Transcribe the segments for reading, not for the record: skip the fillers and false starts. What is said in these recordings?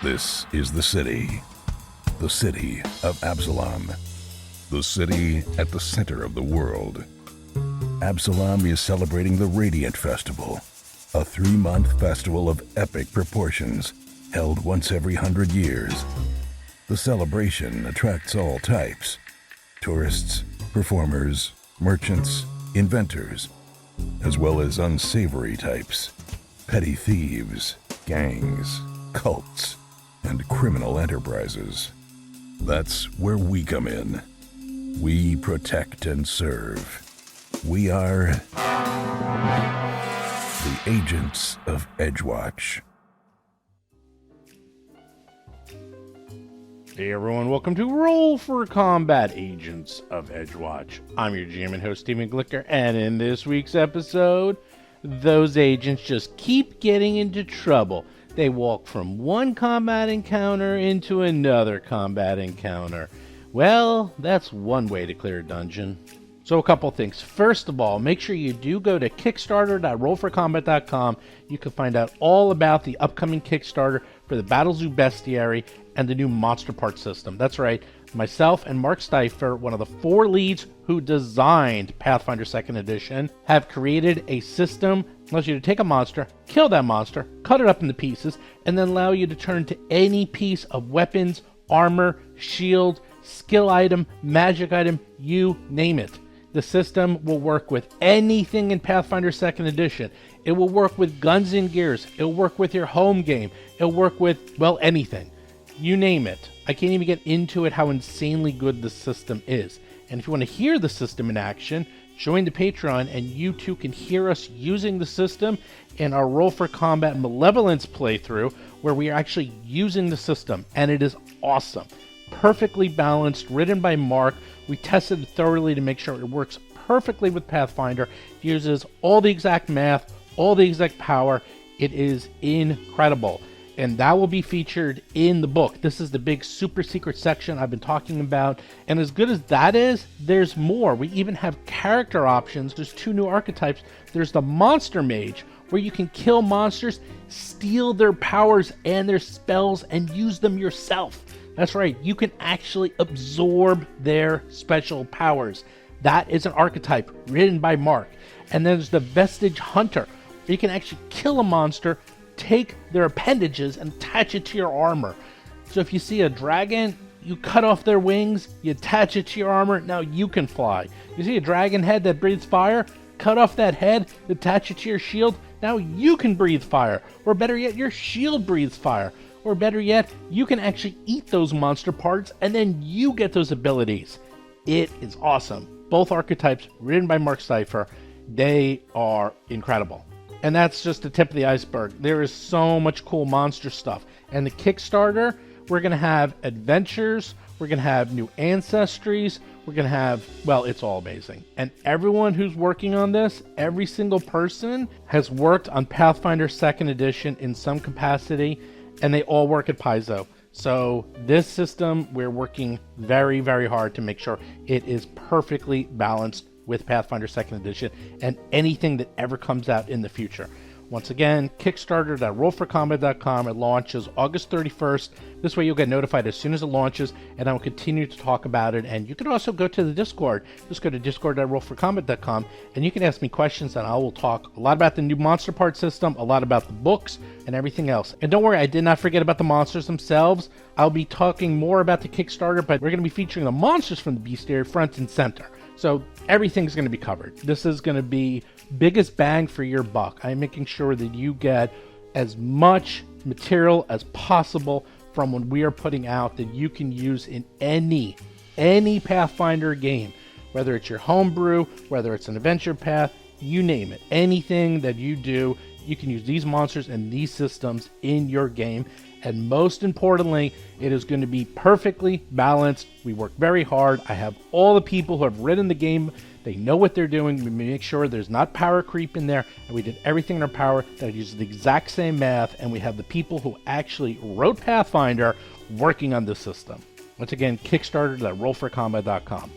This is the city of Absalom, the city at the center of the world. Absalom is celebrating the Radiant Festival, a 3-month festival of epic proportions held once every 100 years. The celebration attracts all types: tourists, performers, merchants, inventors, as well as unsavory types, petty thieves, gangs, cults, and criminal enterprises. That's where we come in. We protect and serve. We are the Agents of Edgewatch. Hey everyone, welcome to Roll for Combat, Agents of Edgewatch. I'm your GM and host, Steven Glicker, and in this week's episode, those agents just keep getting into trouble. They walk from one combat encounter into another combat encounter. Well, that's one way to clear a dungeon. So a couple things. First of all, make sure you do go to kickstarter.rollforcombat.com. You can find out all about the upcoming Kickstarter for the Battle Zoo Bestiary and the new Monster Part system. That's right, myself and Mark Stifer, one of the 4 leads who designed Pathfinder 2nd Edition, have created a system that allows you to take a monster, kill that monster, cut it up into pieces, and then allow you to turn to any piece of weapons, armor, shield, skill item, magic item, you name it. The system will work with anything in Pathfinder 2nd Edition. It will work with guns and gears. It will work with your home game. It will work with, well, anything. You name it. I can't even get into it how insanely good the system is. And if you want to hear the system in action, join the Patreon and you too can hear us using the system in our Roll for Combat Malevolence playthrough, where we are actually using the system, and it is awesome. Perfectly balanced, written by Mark. We tested it thoroughly to make sure it works perfectly with Pathfinder. It uses all the exact math, all the exact power. It is incredible. And that will be featured in the book. This is the big super secret section I've been talking about. And as good as that is, there's more. We even have character options. There's 2 new archetypes. There's the Monster Mage, where you can kill monsters, steal their powers and their spells, and use them yourself. That's right, you can actually absorb their special powers. That is an archetype written by Mark. And then there's the Vestige Hunter, where you can actually kill a monster, take their appendages, and attach it to your armor. So if you see a dragon, you cut off their wings, you attach it to your armor, now you can fly. You see a dragon head that breathes fire, cut off that head, attach it to your shield, now you can breathe fire. Or better yet, your shield breathes fire. Or better yet, you can actually eat those monster parts and then you get those abilities. It is awesome. Both archetypes written by Mark Stifer. They are incredible. And that's just the tip of the iceberg. There is so much cool monster stuff. And the Kickstarter, we're going to have adventures. We're going to have new ancestries. We're going to have, well, it's all amazing. And everyone who's working on this, every single person has worked on Pathfinder 2nd Edition in some capacity. And they all work at Paizo. So this system, we're working very, very hard to make sure it is perfectly balanced with Pathfinder 2nd Edition and anything that ever comes out in the future. Once again, Kickstarter.rollforcombat.com. It launches August 31st. This way you'll get notified as soon as it launches, and I will continue to talk about it. And you can also go to the Discord. Just go to discord.rollforcombat.com, and you can ask me questions, and I will talk a lot about the new monster part system, a lot about the books, and everything else. And don't worry, I did not forget about the monsters themselves. I'll be talking more about the Kickstarter, but we're going to be featuring the monsters from the bestiary front and center. So everything's going to be covered. This is going to be biggest bang for your buck. I'm making sure that you get as much material as possible from what we are putting out that you can use in any Pathfinder game, whether it's your homebrew, whether it's an adventure path, you name it. Anything that you do, you can use these monsters and these systems in your game. And most importantly, it is going to be perfectly balanced. We work very hard. I have all the people who have written the game. They know what they're doing. We make sure there's not power creep in there. And we did everything in our power that uses the exact same math. And we have the people who actually wrote Pathfinder working on this system. Once again, Kickstarter.rollforcombat.com.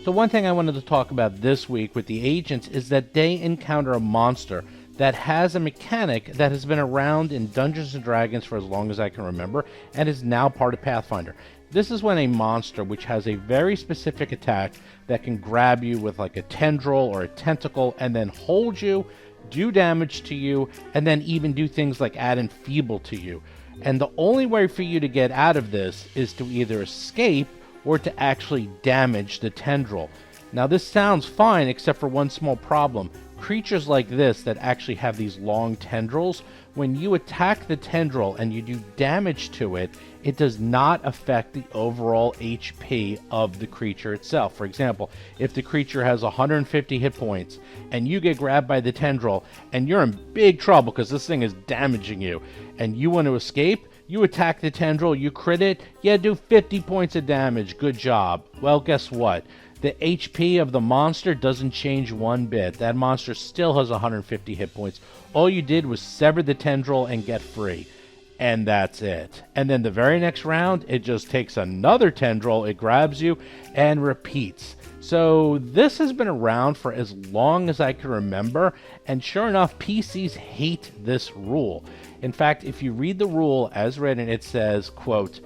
So one thing I wanted to talk about this week with the agents is that they encounter a monster that has a mechanic that has been around in Dungeons & Dragons for as long as I can remember, and is now part of Pathfinder. This is when a monster which has a very specific attack that can grab you with like a tendril or a tentacle and then hold you, do damage to you, and then even do things like add enfeeble to you. And the only way for you to get out of this is to either escape or to actually damage the tendril. Now this sounds fine except for one small problem. Creatures like this that actually have these long tendrils, when you attack the tendril and you do damage to it, it does not affect the overall HP of the creature itself. For example, if the creature has 150 hit points and you get grabbed by the tendril and you're in big trouble because this thing is damaging you and you want to escape, you attack the tendril, you crit it, yeah, do 50 points of damage, good job. Well, guess what? The HP of the monster doesn't change one bit. That monster still has 150 hit points. All you did was sever the tendril and get free. And that's it. And then the very next round, it just takes another tendril, it grabs you, and repeats. So this has been around for as long as I can remember, and sure enough, PCs hate this rule. In fact, if you read the rule as written, it says, quote,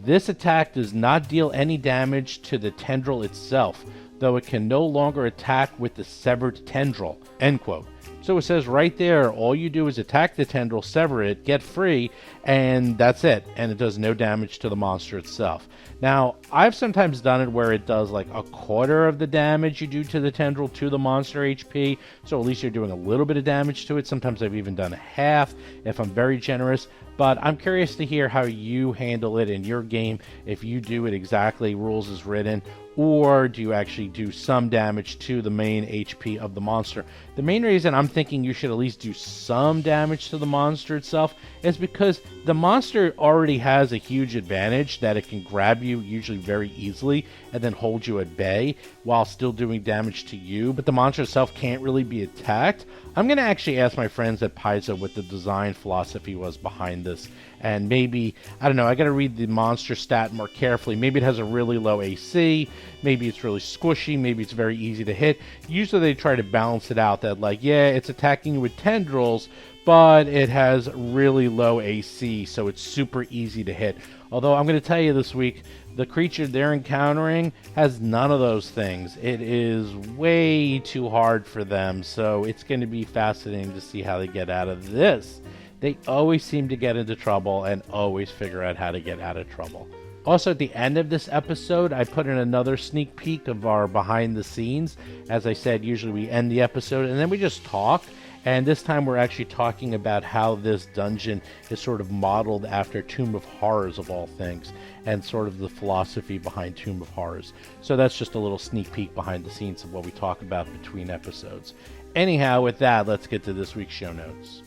"This attack does not deal any damage to the tendril itself, though it can no longer attack with the severed tendril," end quote. So it says right there, all you do is attack the tendril, sever it, get free, and that's it. And it does no damage to the monster itself. Now, I've sometimes done it where it does like a quarter of the damage you do to the tendril to the monster HP, so at least you're doing a little bit of damage to it. Sometimes I've even done a half if I'm very generous. But I'm curious to hear how you handle it in your game, if you do it exactly rules as written, or do you actually do some damage to the main HP of the monster. The main reason I'm thinking you should at least do some damage to the monster itself is because the monster already has a huge advantage that it can grab you usually very easily and then hold you at bay while still doing damage to you, but the monster itself can't really be attacked. I'm going to actually ask my friends at Paizo what the design philosophy was behind this, and maybe, I don't know, I got to read the monster stat more carefully. Maybe it has a really low AC, maybe it's really squishy, maybe it's very easy to hit. Usually they try to balance it out that like, yeah, it's attacking you with tendrils, but it has really low AC, so it's super easy to hit. Although I'm going to tell you this week, the creature they're encountering has none of those things. It is way too hard for them, so it's going to be fascinating to see how they get out of this. They always seem to get into trouble and always figure out how to get out of trouble. Also, at the end of this episode, I put in another sneak peek of our behind the scenes. As I said, usually we end the episode and then we just talk. And this time we're actually talking about how this dungeon is sort of modeled after Tomb of Horrors of all things, and sort of the philosophy behind Tomb of Horrors. So that's just a little sneak peek behind the scenes of what we talk about between episodes. Anyhow, with that, let's get to this week's show notes.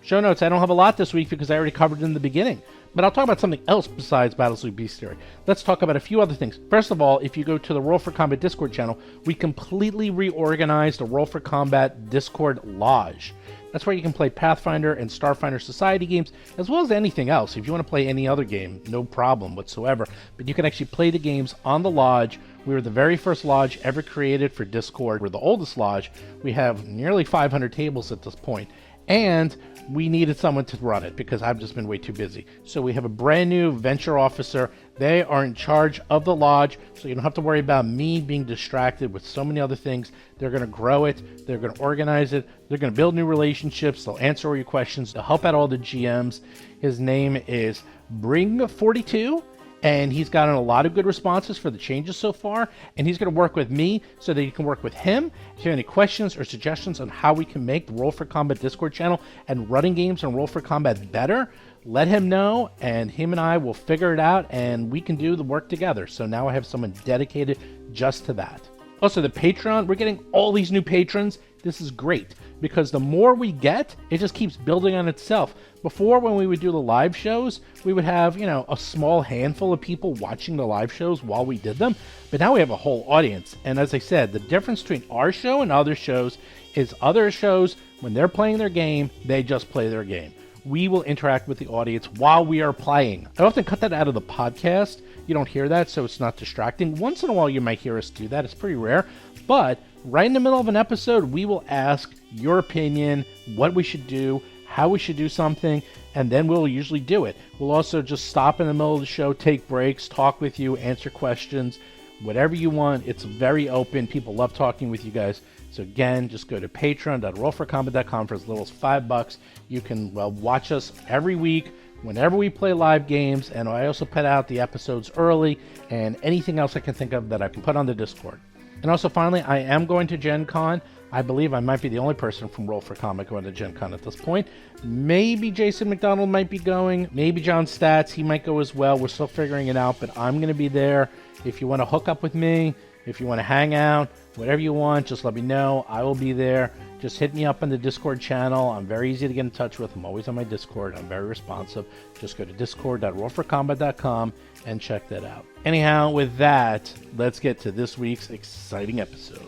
Show notes, I don't have a lot this week because I already covered it in the beginning. But I'll talk about something else besides Battlesloop Bestiary. Let's talk about a few other things. First of all, if you go to the Roll for Combat Discord channel, we completely reorganized the Roll for Combat Discord Lodge. That's where you can play Pathfinder and Starfinder Society games, as well as anything else. If you want to play any other game, no problem whatsoever. But you can actually play the games on the Lodge. We were the very first lodge ever created for Discord. We're the oldest lodge. We have nearly 500 tables at this point. And we needed someone to run it because I've just been way too busy. So we have a brand new venture officer. They are in charge of the lodge, so you don't have to worry about me being distracted with so many other things. They're going to grow it. They're going to organize it. They're going to build new relationships. They'll answer all your questions. They'll help out all the GMs. His name is Bring42. And he's gotten a lot of good responses for the changes so far. And he's going to work with me so that you can work with him. If you have any questions or suggestions on how we can make the Roll for Combat Discord channel and running games on Roll for Combat better, let him know. And him and I will figure it out and we can do the work together. So now I have someone dedicated just to that. Also, the Patreon, we're getting all these new patrons. This is great because the more we get, it just keeps building on itself. Before, when we would do the live shows, we would have, a small handful of people watching the live shows while we did them. But now we have a whole audience. And as I said, the difference between our show and other shows is other shows, when they're playing their game, they just play their game. We will interact with the audience while we are playing. I often cut that out of the podcast. You don't hear that, so it's not distracting. Once in a while, you might hear us do that. It's pretty rare. But right in the middle of an episode, we will ask your opinion, what we should do, how we should do something, and then we'll usually do it. We'll also just stop in the middle of the show, take breaks, talk with you, answer questions, whatever you want. It's very open. People love talking with you guys. So again, just go to patreon.rollforcombat.com for as little as $5. You can watch us every week whenever we play live games, and I also put out the episodes early and anything else I can think of that I can put on the Discord. And also, finally, I am going to Gen Con. I believe I might be the only person from Roll for Comic going to Gen Con at this point. Maybe Jason McDonald might be going. Maybe John Stats, he might go as well. We're still figuring it out, but I'm going to be there. If you want to hook up with me, if you want to hang out, whatever you want, just let me know. I will be there. Just hit me up on the Discord channel. I'm very easy to get in touch with. I'm always on my Discord. I'm very responsive. Just go to discord.rollforcombat.com and check that out. Anyhow, with that, let's get to this week's exciting episode.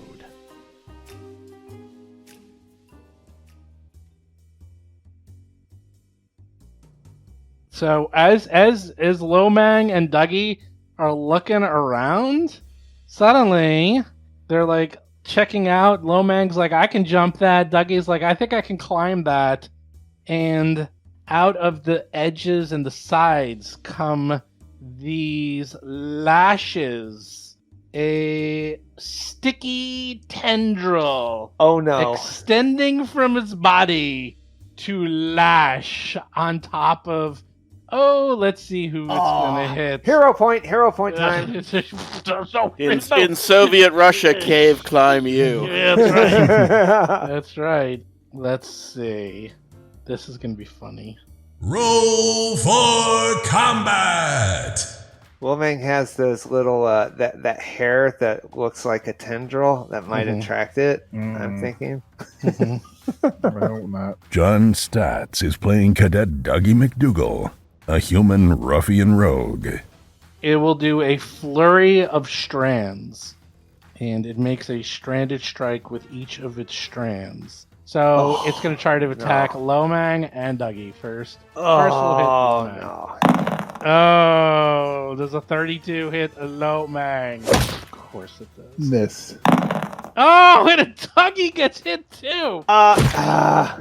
So as Lomang and Dougie are looking around, suddenly they're like checking out. Lomang's like, I can jump that. Dougie's like, I think I can climb that. And out of the edges and the sides come these lashes, a sticky tendril. Oh no. Extending from its body to lash on top of. Oh, let's see who it's going to hit. Hero point time. In Soviet Russia, cave climb you. Yeah, that's right. That's right. Let's see. This is going to be funny. Roll for combat! Lomang has those little, that hair that looks like a tendril that might attract it, I'm thinking. I hope not. John Stats is playing Cadet Dougie McDougal, a human ruffian rogue. It will do a flurry of strands, and it makes a stranded strike with each of its strands. So it's going to try to attack Lomang and Dougie first. First we'll hit Lomang. No. Oh, does a 32 hit Lomang? Of course it does. Miss. Oh, and a Dougie gets hit too!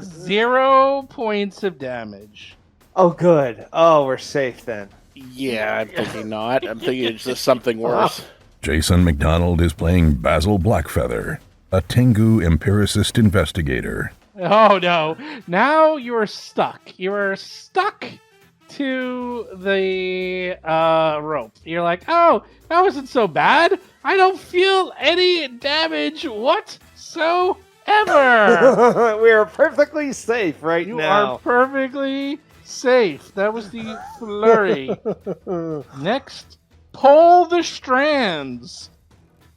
0 points of damage. Oh, good. Oh, we're safe then. Yeah, I'm thinking not. I'm thinking it's just something worse. Jason McDonald is playing Basil Blackfeather, a Tengu empiricist investigator. Oh no, now you are stuck. You are stuck to the rope. You're like, oh, that wasn't so bad. I don't feel any damage whatsoever. We are perfectly safe right You now. are perfectly safe. That was the flurry. Next, pull the strands.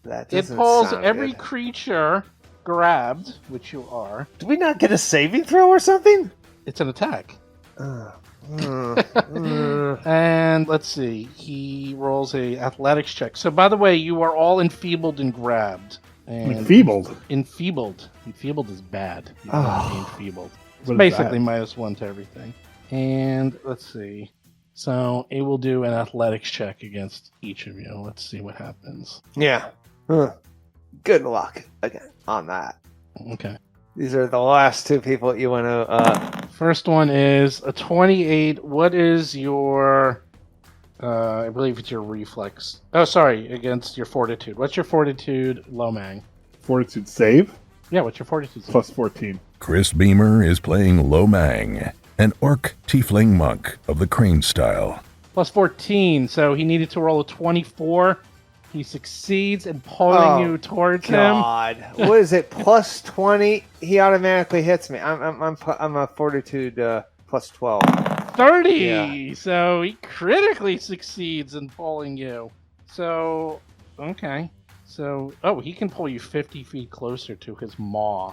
That It doesn't pulls sound every good. creature grabbed, which you are. Do we not get a saving throw or something? It's an attack. And let's see. He rolls a athletics check. So, by the way, you are all enfeebled and grabbed. And Enfeebled. Enfeebled. Enfeebled is bad. You cannot be enfeebled. It's What is basically that? -1 to everything. And let's see. So it will do an athletics check against each of you. Let's see what happens. Yeah. Good luck again on that. Okay. These are the last two people you want to... First one is a 28. What is your... I believe it's your reflex. Oh, sorry. Against your fortitude. What's your fortitude, Lomang? Fortitude save, Yeah, what's your fortitude? plus 14. Chris Beamer is playing Lomang, an orc tiefling monk of the crane style. Plus 14, so he needed to roll a 24. He succeeds in pulling you towards him. God. What is it? Plus 20? He automatically hits me. I'm a fortitude plus 12. 30! Yeah. So he critically succeeds in pulling you. So, okay. So, he can pull you 50 feet closer to his maw.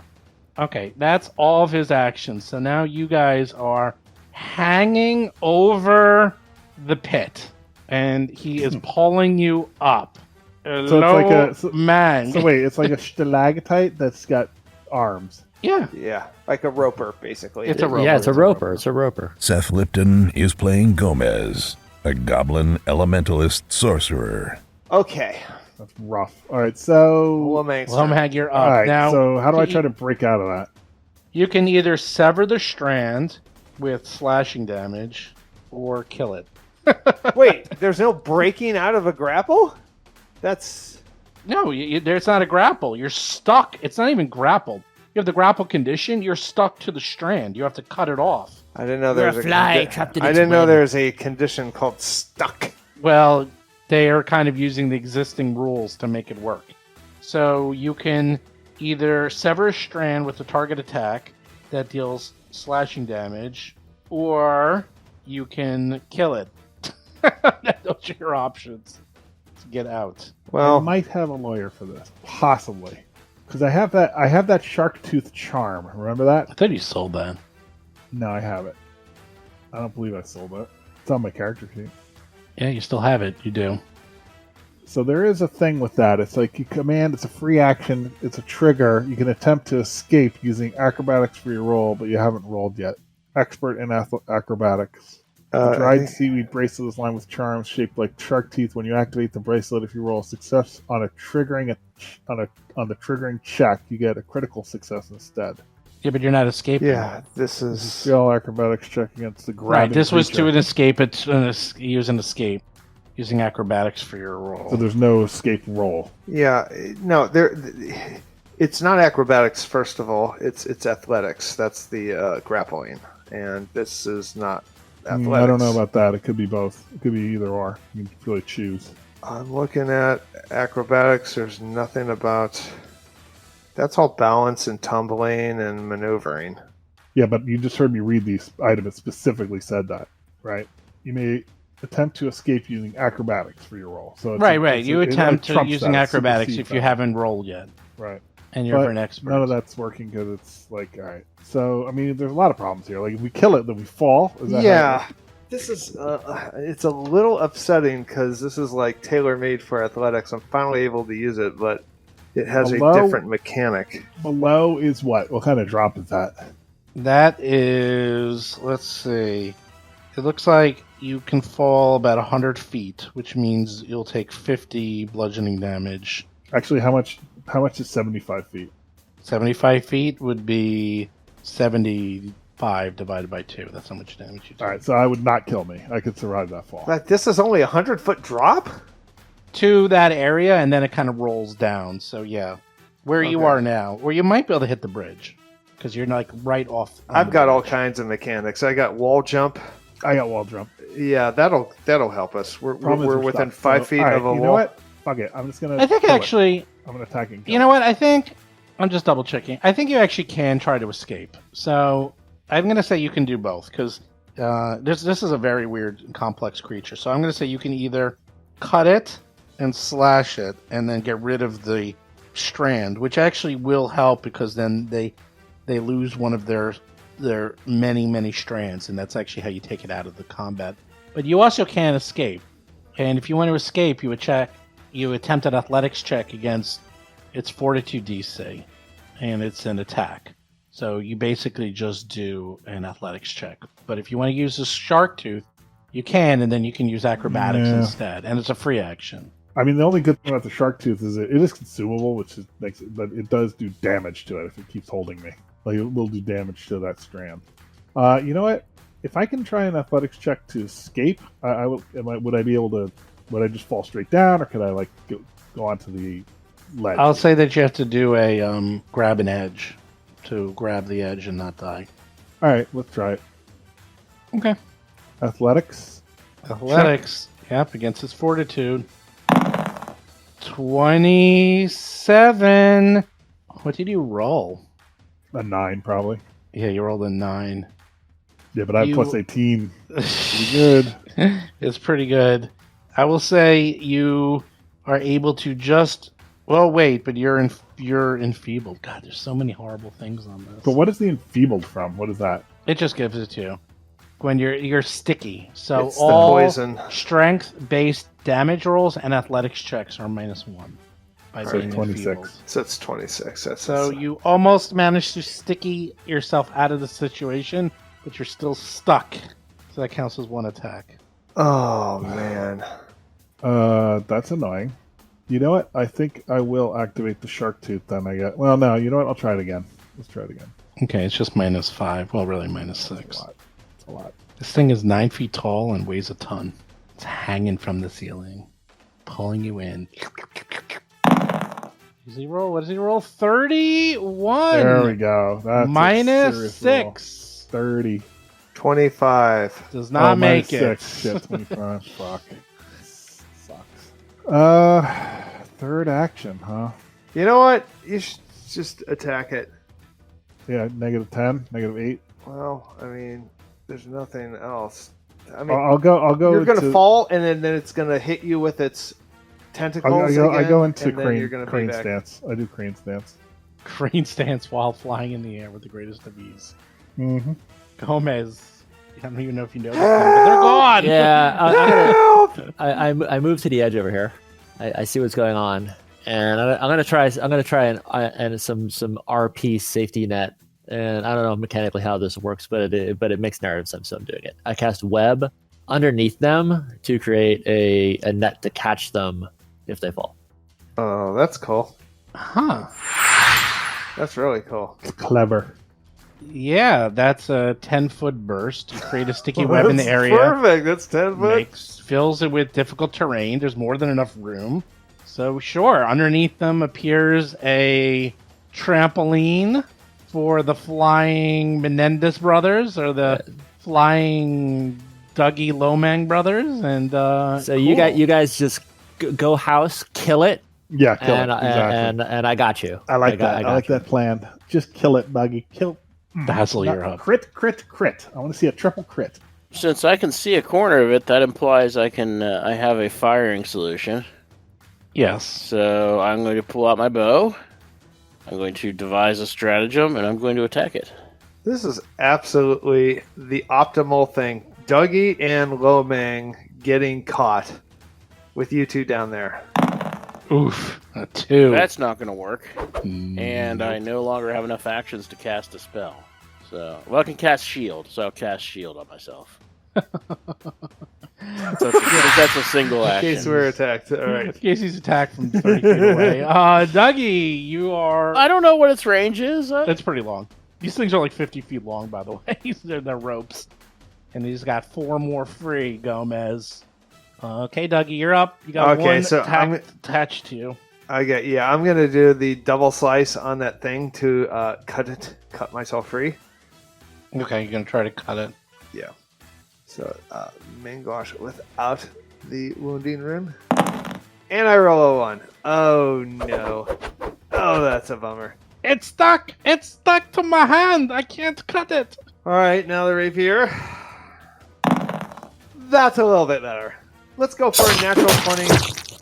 Okay, that's all of his actions. So now you guys are hanging over the pit. And he is pulling you up. it's like a- man. So wait, it's like a stalactite that's got arms. Yeah. Yeah. Like a roper, basically. It's a roper. Yeah, it's a roper. It's a roper. Seth Lipton is playing Gomez, a goblin elementalist sorcerer. Okay. That's rough. All right, so Lomang's Lomang, you're up. all right. Now, So how do I try to break out of that? You can either sever the strand with slashing damage or kill it. Wait, there's no breaking out of a grapple? That's... No, there's not a grapple. You're stuck. It's not even grappled. You have the grapple condition. You're stuck to the strand. You have to cut it off. I didn't know there was trapped in I its didn't know web. there was a condition called stuck. Well, they are kind of using the existing rules to make it work. So you can either sever a strand with a target attack that deals slashing damage, or you can kill it. Those are your options to get out. I Well, might have a lawyer for this, possibly, because I have that shark tooth charm. Remember that? I thought you sold that. No, I have it. I don't believe I sold it. It's on my character sheet. Yeah, you still have it. You do. So there is a thing with that. It's like you command. It's a free action. It's a trigger. You can attempt to escape using acrobatics for your roll, but you haven't rolled yet. Expert in acrobatics. The dried seaweed bracelet is lined with charms shaped like shark teeth. When you activate the bracelet, if you roll a success on the triggering check, you get a critical success instead. Yeah, but you're not escaping. yeah, this is... Skill acrobatics check against the Right, grabbing this was creature. to an escape. Use an escape using acrobatics for your roll. So there's no escape roll. Yeah, no, it's not acrobatics, first of all. It's athletics. That's the grappling. And this is not athletics. I don't know about that. It could be both. It could be either or. You can really choose. I'm looking at acrobatics. There's nothing about... That's all balance and tumbling and maneuvering. Yeah, but you just heard me read these items. It specifically said that, right? You may attempt to escape using acrobatics for your roll. So it's Right. You it attempt to trumps using that. It acrobatics supersedes if you that. haven't rolled yet, Right. and you're But an expert. none of that's working because it's like, all right. So, I mean, there's a lot of problems here. Like, if we kill it, then we fall. Is that how it Yeah. works? This is... it's a little upsetting because this is like tailor-made for athletics. I'm finally able to use it, but it has Hello? a different mechanic. Below is what? What kind of drop is that? That is, let's see. It looks like you can fall about 100 feet, which means you'll take 50 bludgeoning damage. Actually, how much is 75 feet? 75 feet would be 75 divided by 2. That's how much damage you take. All right, so I would not kill me. I could survive that fall. But this is only a 100-foot drop? To that area, and then it kind of rolls down. So, yeah. Where you Okay. are now, or you might be able to hit the bridge, because you're like right off. on I've the got all bridge. kinds of mechanics. I got wall jump. I got wall jump. Yeah, that'll help us. We're Problem is we're within stuck. 5 So, feet all right, of a you wall. know what? Fuck it. I'm just gonna. I think kill it. actually, I'm gonna attack and kill. you know what? I think I'm just double checking. I think you actually can try to escape. So I'm going to say you can do both because this is a very weird and complex creature. So I'm going to say you can either cut it and slash it and then get rid of the strand, which actually will help because then they lose one of their many strands, and that's actually how you take it out of the combat. But you also can escape, and if you want to escape, you attempt an athletics check against its fortitude DC, and it's an attack. So you basically just do an athletics check. But if you want to use the shark tooth, you can, and then you can use acrobatics Yeah. instead, and it's a free action. I mean, the only good thing about the shark tooth is it is consumable, which makes it, but it does do damage to it if it keeps holding me. Like it will do damage to that strand. You know what? If I can try an athletics check to escape, I will. Would I be able to? Would I just fall straight down, or could I like go onto the ledge? I'll say that you have to do a grab an edge to grab the edge and not die. All right, let's try it. Okay. Athletics. Athletics. Yep, against its fortitude. 27. What did you roll? A 9, probably. Yeah, you rolled a 9. Yeah, but I have You- plus 18. Pretty good. It's pretty good. I will say you are able to just. Well, wait, but you're enfeebled. God, there's so many horrible things on this. But what is the enfeebled from? What is that? It just gives it to you when you're sticky. So It's the all poison. strength-based damage rolls and athletics checks are -1 by All being right, 26. enfeebled. So it's 26. So you almost managed to sticky yourself out of the situation, but you're still stuck. So that counts as one attack. Oh man. That's annoying. You know what? I think I will activate the shark tooth then. Well, no, you know what? I'll try it again. Let's try it again. Okay, it's just -5. Well, really -6. It's a lot. This thing is 9 feet tall and weighs a ton. It's hanging from the ceiling, pulling you in. Does he roll? What does he roll? 31. There we go. That's a -6. 30. 25. Does not make it. 6. Shit, 25. Fuck. Sucks. Third action, huh? You know what? You should just attack it. Yeah, -10, -8. Well, I mean, there's nothing else. I mean, I'll go. you're gonna fall, and then it's gonna hit you with its tentacles. I go into and then you're gonna crane be back. stance. I do crane stance. Crane stance while flying in the air with the greatest of ease. Mm-hmm. Gomez, I don't even know if you know this thing, but they're gone. Yeah, I moved to the edge over here. I see what's going on, and I'm gonna try and some RP safety net. And I don't know mechanically how this works, but it makes narrative sense, so I'm doing it. I cast web underneath them to create a net to catch them if they fall. Oh, that's cool. Huh. That's really cool. Clever. Yeah, that's a 10-foot burst. You create a sticky web in the That's area. Perfect. That's 10 foot. Fills it with difficult terrain. There's more than enough room. So sure, underneath them appears a trampoline for the flying Menendez brothers or the flying Dougie Lomang brothers, and So you guys just go house, kill it, Yeah, kill and it. Exactly. and I got you. I like that. I got like you. that plan. Just kill it, Buggy. Kill. Dazzle, you're up. Crit. I want to see a triple crit. Since I can see a corner of it, that implies I have a firing solution. Yes. So I'm going to pull out my bow. I'm going to devise a stratagem, and I'm going to attack it. This is absolutely the optimal thing. Dougie and Lomang getting caught with you two down there. Oof. A 2. That's not going to work. And I no longer have enough actions to cast a spell. So, well, I can cast shield, so I'll cast shield on myself. That's a single In action. case we're attacked. All right. In case he's attacked from 30 feet away. Dougie, you are... I don't know what its range is. That's pretty long. These things are like 50 feet long, by the way. They're ropes. And he's got 4 more free, Gomez. Okay, Dougie, you're up. You got one attached to you. I'm going to do the double slice on that thing to cut myself free. Okay, you're going to try to cut it. Yeah. So, Mangosh without the wounding rune. And I roll a 1. Oh, no. Oh, that's a bummer. It's stuck! It's stuck to my hand! I can't cut it! All right, now the rapier. That's a little bit better. Let's go for a natural 20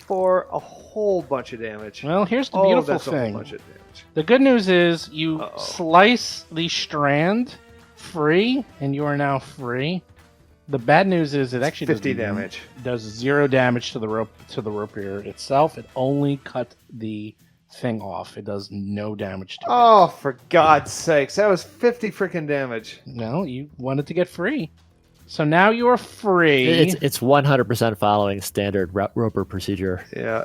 for a whole bunch of damage. Well, here's the beautiful that's a whole thing. bunch of damage. The good news is you slice the strand free, and you are now free. The bad news is it actually 50 damage. Does 0 damage to the rapier itself. It only cut the thing off. It does no damage to it. Oh, for God's sakes. That was 50 freaking damage. No, you wanted to get free. So now you are free. It's 100% following standard roper procedure. Yeah.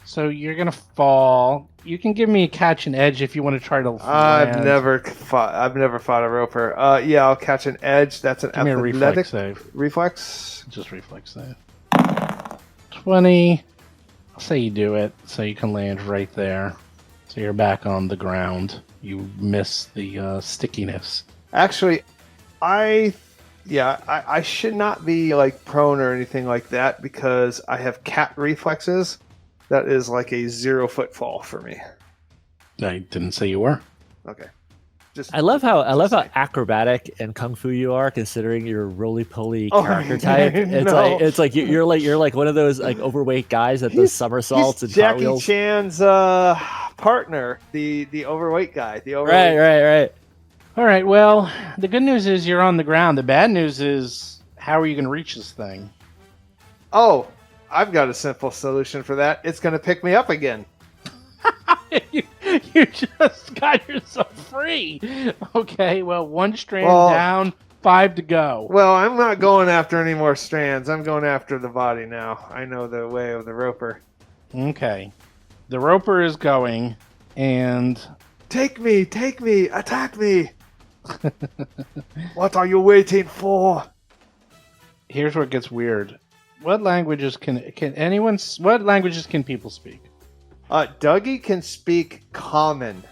So you're going to fall. You can give me a catch and edge if you want to try to land. I've never fought a roper. Yeah, I'll catch an edge. That's an Give me a reflex athletic save. reflex. Just reflex save. 20. I'll say you do it, so you can land right there. So you're back on the ground. You miss the stickiness. Actually, I should not be like prone or anything like that because I have cat reflexes. That is like a 0 foot fall for me. I didn't say you were. Okay. I love how acrobatic and kung fu you are, considering your roly poly Oh, character type. It's like you're like one of those like overweight guys that does somersaults and Jackie cartwheels. Chan's partner, the overweight guy. The overweight. Right. All right, well, the good news is you're on the ground. The bad news is, how are you going to reach this thing? Oh, I've got a simple solution for that. It's going to pick me up again. you just got yourself free. Okay, well, 1 strand down, 5 to go. Well, I'm not going after any more strands. I'm going after the body now. I know the way of the roper. Okay. The roper is going, and Take me, attack me. What are you waiting for? Here's where it gets weird. What languages can anyone? What languages can people speak? Dougie can speak Common.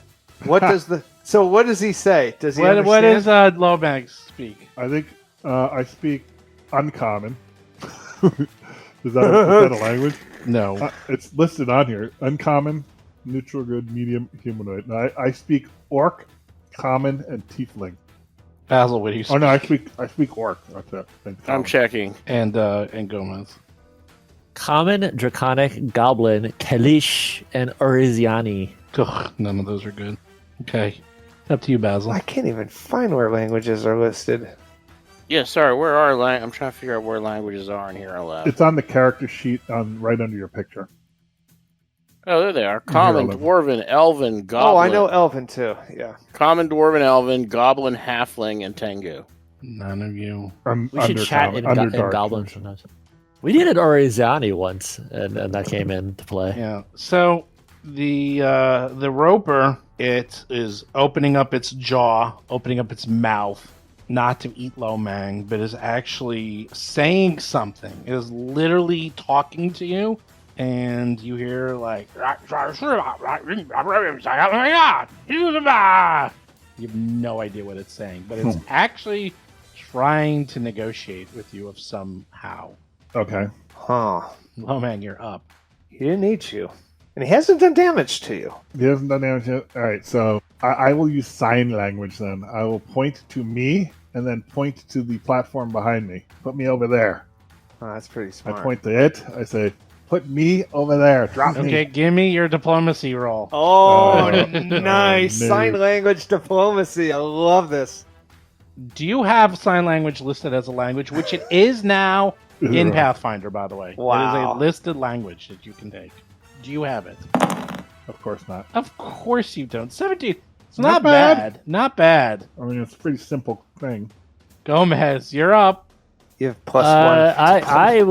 What does what does he say? Does he What understand? does Lomax speak? I think I speak uncommon. Is that a language? No. It's listed on here. Uncommon, neutral, good, medium, humanoid. No, I speak orc, common, and tiefling. Basil, what do you speak? Oh no, I speak orc. That's it. And I'm common. checking. And Gomez. Common, Draconic, Goblin, Kalish, and Oriziani. Ugh, none of those are good. Okay. Up to you, Basil. I can't even find where languages are listed. Yeah, sorry. Where are I'm trying to figure out where languages are in here. Left. It's on the character sheet right under your picture. Oh, there they are. Common, Here, Dwarven, Elven, Goblin. Oh, I know Elven too. Yeah. Common, Dwarven, Elven, Goblin, Halfling, and Tengu. None of you. We should chat in Underdark. Goblin sometimes. We did an Oriziani once, and that came into play. Yeah. So the roper, it is opening up its jaw, opening up its mouth, not to eat Lomang, but is actually saying something. It is literally talking to you, and you hear like you have no idea what it's saying, but it's actually trying to negotiate with you of somehow. Okay. Huh. Lomang, you're up. He didn't eat you. And he hasn't done damage to you. He hasn't done damage yet. All right, so I will use sign language then. I will point to me and then point to the platform behind me. Put me over there. Oh, that's pretty smart. I point to it. I say, put me over there. Drop me. Okay, give me your diplomacy roll. Oh, Oh, nice. no. Sign language diplomacy. I love this. Do you have sign language listed as a language, which it is now in Pathfinder, by the way? It is Wow. a listed language that you can take. Do you have it? Of course not. Of course you don't. 17. It's Not not bad. bad. Not bad. I mean, it's a pretty simple thing. Gomez, you're up. You have plus one. I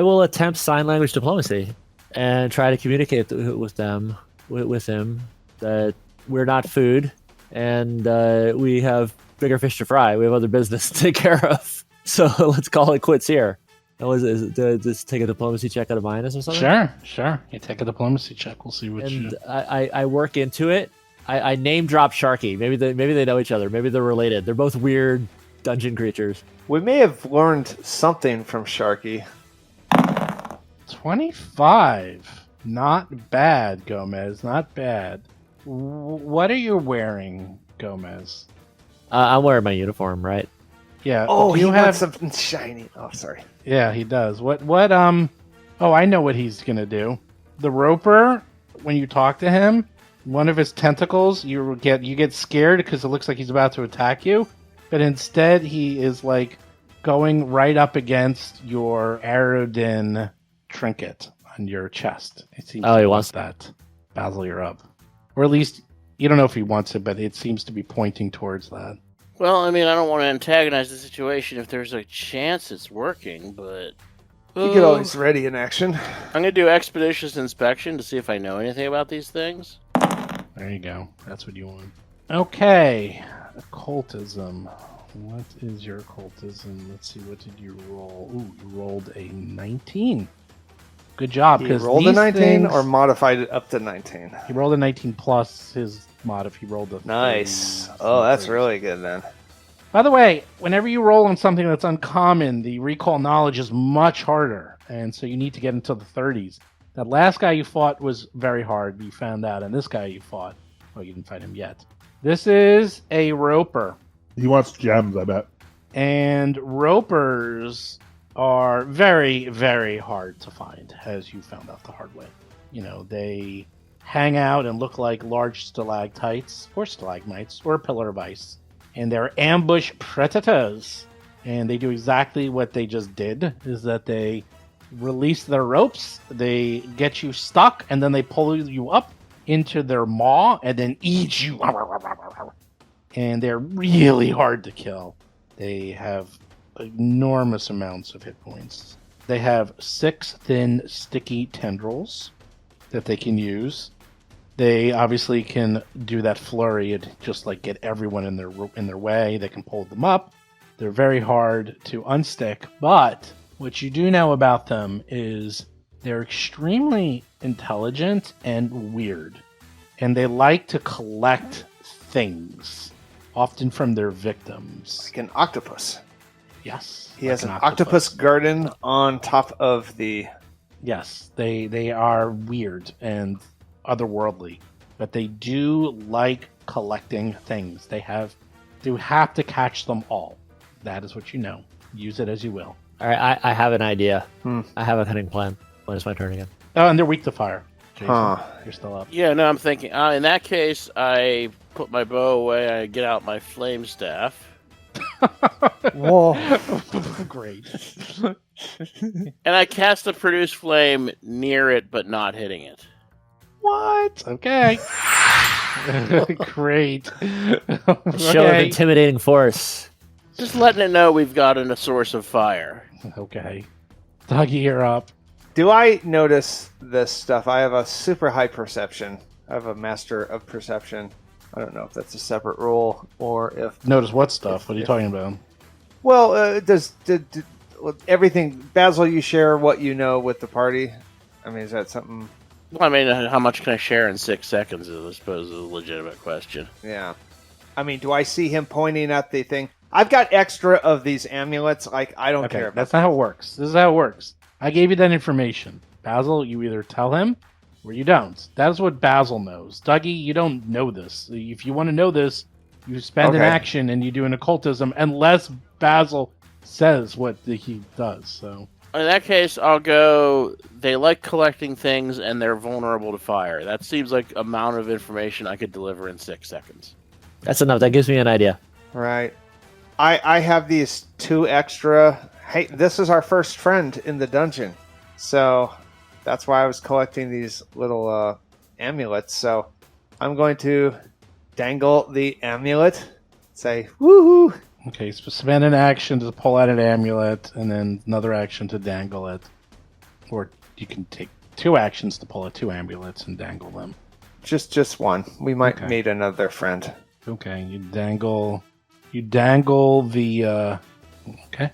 will attempt sign language diplomacy and try to communicate with them with him that we're not food and we have bigger fish to fry. We have other business to take care of. So let's call it quits here. Just take a diplomacy check out of minus or something. Sure. You take a diplomacy check. We'll see what you. And I work into it. I name drop Sharky. Maybe they know each other. Maybe they're related. They're both weird dungeon creatures. We may have learned something from Sharky. 25. Not bad, Gomez. Not bad. What are you wearing, Gomez? I'm wearing my uniform, right? Yeah. Oh, do he you wants have something shiny. Oh, sorry. Yeah, he does. What oh, I know what he's going to do. The roper, when you talk to him, one of his tentacles, you get scared because it looks like he's about to attack you, but instead he is like going right up against your Aerodin trinket on your chest. It seems Oh, he to wants want that. Basil, you're up. Or at least you don't know if he wants it, but it seems to be pointing towards that. Well, I mean, I don't want to antagonize the situation if there's a chance it's working, but... You get always ready in action. I'm going to do expeditious inspection to see if I know anything about these things. There you go. That's what you want. Okay. Occultism. What is your occultism? Let's see. What did you roll? Ooh, you rolled a 19. Good job. He 'cause rolled a these 19 things- or modified it up to 19. He rolled a 19 plus his mod if he rolled a 30. Nice. Oh, that's really good then. By the way, whenever you roll on something that's uncommon, the recall knowledge is much harder. And so you need to get into the 30s. That last guy you fought was very hard. You found out. And this guy you fought, well, you didn't fight him yet. This is a roper. He wants gems, I bet. And ropers are very, very hard to find, as you found out the hard way. You know, they hang out and look like large stalactites or stalagmites or a pillar of ice. And they're ambush predators. And they do exactly what they just did, is that they release their ropes, they get you stuck, and then they pull you up into their maw and then eat you. And they're really hard to kill. They have enormous amounts of hit points. They have 6 thin, sticky tendrils that they can use. They obviously can do that flurry and just like get everyone in their way. They can pull them up. They're very hard to unstick, but what you do know about them is they're extremely intelligent and weird. And they like to collect things, often from their victims. Like an octopus. Yes. He has an octopus garden on top of the... Yes, they are weird and otherworldly, but they do like collecting things. They have to catch them all. That is what you know. Use it as you will. All right, I have an idea. I have a cunning plan. When it's my turn again. Oh, and they're weak to fire. Jason, Huh. you're still up. Yeah, no, I'm thinking. In that case, I put my bow away. I get out my flame staff, Whoa. Great. and I cast a produce flame near it, but not hitting it. What? Okay. Great. Show of intimidating force. Just letting it know we've got a source of fire. Okay. Dougie, you're up. Do I notice this stuff? I have a super high perception. I have a master of perception. I don't know if that's a separate rule or if... Notice what stuff? What are you talking about? Well, does everything... Basil, you share what you know with the party? I mean, is that something... Well, I mean, how much can I share in 6 seconds? I suppose is a legitimate question. Yeah. I mean, do I see him pointing at the thing? I've got extra of these amulets. Like, I don't care. That's not how it works. This is how it works. I gave you that information. Basil, you either tell him or you don't. That's what Basil knows. Dougie, you don't know this. If you want to know this, you spend an action and you do an occultism unless Basil says what he does. So in that case, I'll go, they like collecting things and they're vulnerable to fire. That seems like amount of information I could deliver in 6 seconds. That's enough. That gives me an idea. Right. I have these 2 extra... Hey, this is our first friend in the dungeon. So that's why I was collecting these little amulets. So I'm going to dangle the amulet. Say, woohoo! okay, so spend an action to pull out an amulet and then another action to dangle it. Or you can take 2 actions to pull out 2 amulets and dangle them. Just one. We might meet another friend. Okay, you dangle the okay.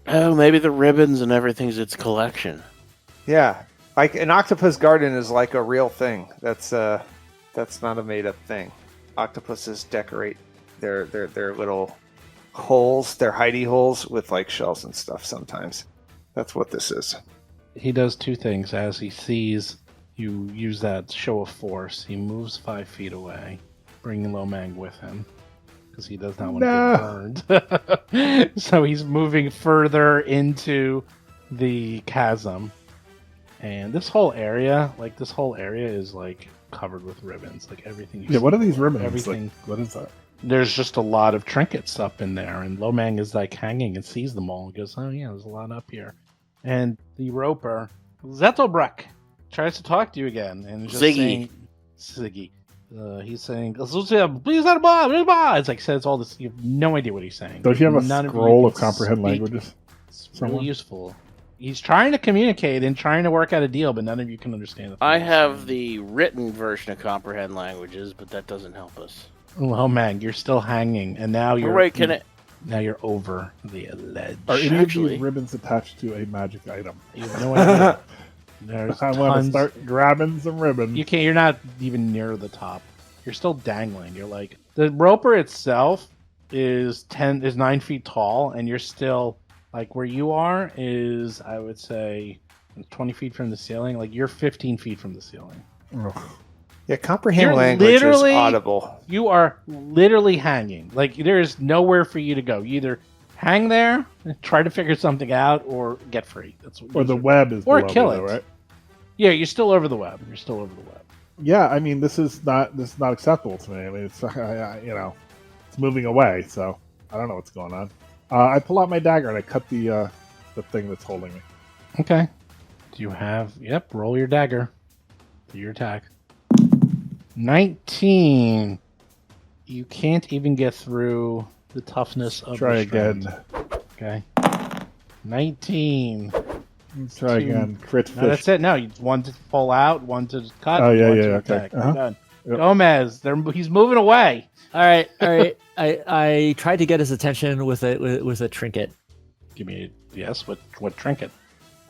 Oh, maybe the ribbons and everything's its collection. Yeah, like an octopus garden is like a real thing. That's not a made up thing. Octopuses decorate their little holes, their hidey holes, with like shells and stuff. Sometimes that's what this is. He does 2 things as he sees you use that show of force. He moves 5 feet away, bringing Lomang with him. Because he does not want to get burned. So he's moving further into the chasm. And this whole area is like covered with ribbons. Like everything. Yeah, what are these ribbons? Everything. Like, what is that? There's just a lot of trinkets up in there. And Lomang is like hanging and sees them all and goes, oh yeah, there's a lot up here. And the roper, Zettelbreck, tries to talk to you again. And just Ziggy. Ziggy. He's saying, please, it's like says all this. You have no idea what he's saying. Does he have a None of you scroll of can comprehend speak. languages? It's Someone? really useful. He's trying to communicate and trying to work out a deal, but none of you can understand. I have the written version of comprehend languages, but that doesn't help us. Oh man, you're still hanging, and now you're now you're over the ledge. Are any of Actually- these ribbons attached to a magic item? You have no idea. There's I want to tons. start grabbing some ribbons. You can't. You're not even near the top. You're still dangling. You're like the roper itself is 9 feet tall, and you're still like where you are is I would say 20 feet from the ceiling. Like you're 15 feet from the ceiling. Ugh. Yeah, comprehend You're language is literally- audible. You are literally hanging. Like there is nowhere for you to go. You either hang there, try to figure something out, or get free. That's what. Or the web is Or below kill me, it. though, right? Yeah, you're still over the web. Yeah, I mean, this is not acceptable to me. I mean, it's it's moving away, so I don't know what's going on. I pull out my dagger and I cut the thing that's holding me. Okay. Do you have? Yep. Roll your dagger. Do your attack. 19. You can't even get through the toughness of Try the strand. again. Okay. 19. Let's try again. Crit No, fish. that's it. No, one to pull out, one to cut. Oh, yeah, one yeah, to okay. attack. You're Uh-huh. done. Yep. Gomez, he's moving away. All right. I tried to get his attention with a trinket. Give me what trinket?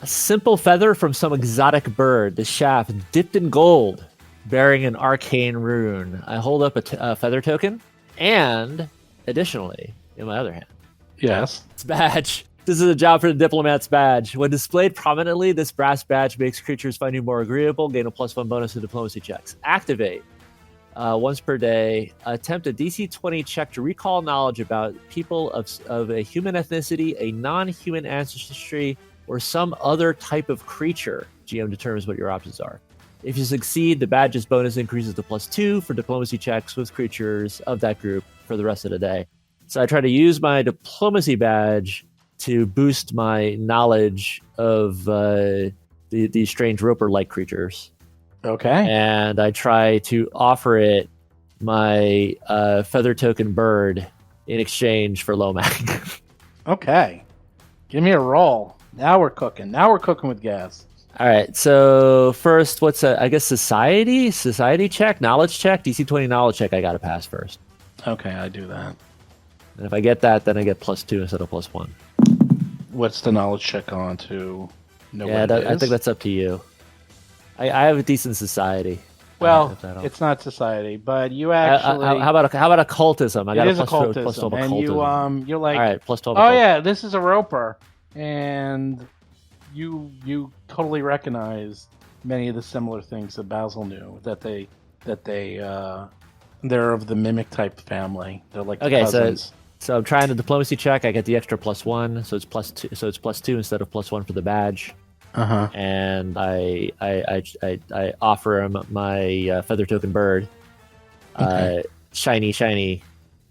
A simple feather from some exotic bird. The shaft dipped in gold, bearing an arcane rune. I hold up a feather token, and additionally, in my other hand, Yes. it's badge. This is a job for the diplomat's badge. When displayed prominently, this brass badge makes creatures find you more agreeable, gain a +1 bonus to diplomacy checks. Activate once per day. Attempt a DC 20 check to recall knowledge about people of a human ethnicity, a non-human ancestry, or some other type of creature. GM determines what your options are. If you succeed, the badge's bonus increases to +2 for diplomacy checks with creatures of that group for the rest of the day. So I try to use my diplomacy badge to boost my knowledge of these strange roper-like creatures. Okay. And I try to offer it my feather token bird in exchange for Lomag. Okay. Give me a roll. Now we're cooking. Now we're cooking with gas. All right. So first, what's I guess society check, knowledge check, DC 20 knowledge check. I got to pass first. Okay, I do that. And if I get that, then I get +2 instead of +1. What's the knowledge check on to know Yeah, what it I is? think that's up to you. I have a decent society. Well, If that helps. it's not society, but you actually... how about occultism? I got it is a occultism, +12 and occultism. you're like, All right, +12. oh occultism. yeah, this is a roper, and you totally recognize many of the similar things that Basil knew, that they're of the mimic type family. They're like Okay, cousins. So I'm trying the diplomacy check. I get the extra +1, so it's +2. So it's +2 instead of +1 for the badge. And I offer him my feather token bird. Okay. Shiny, You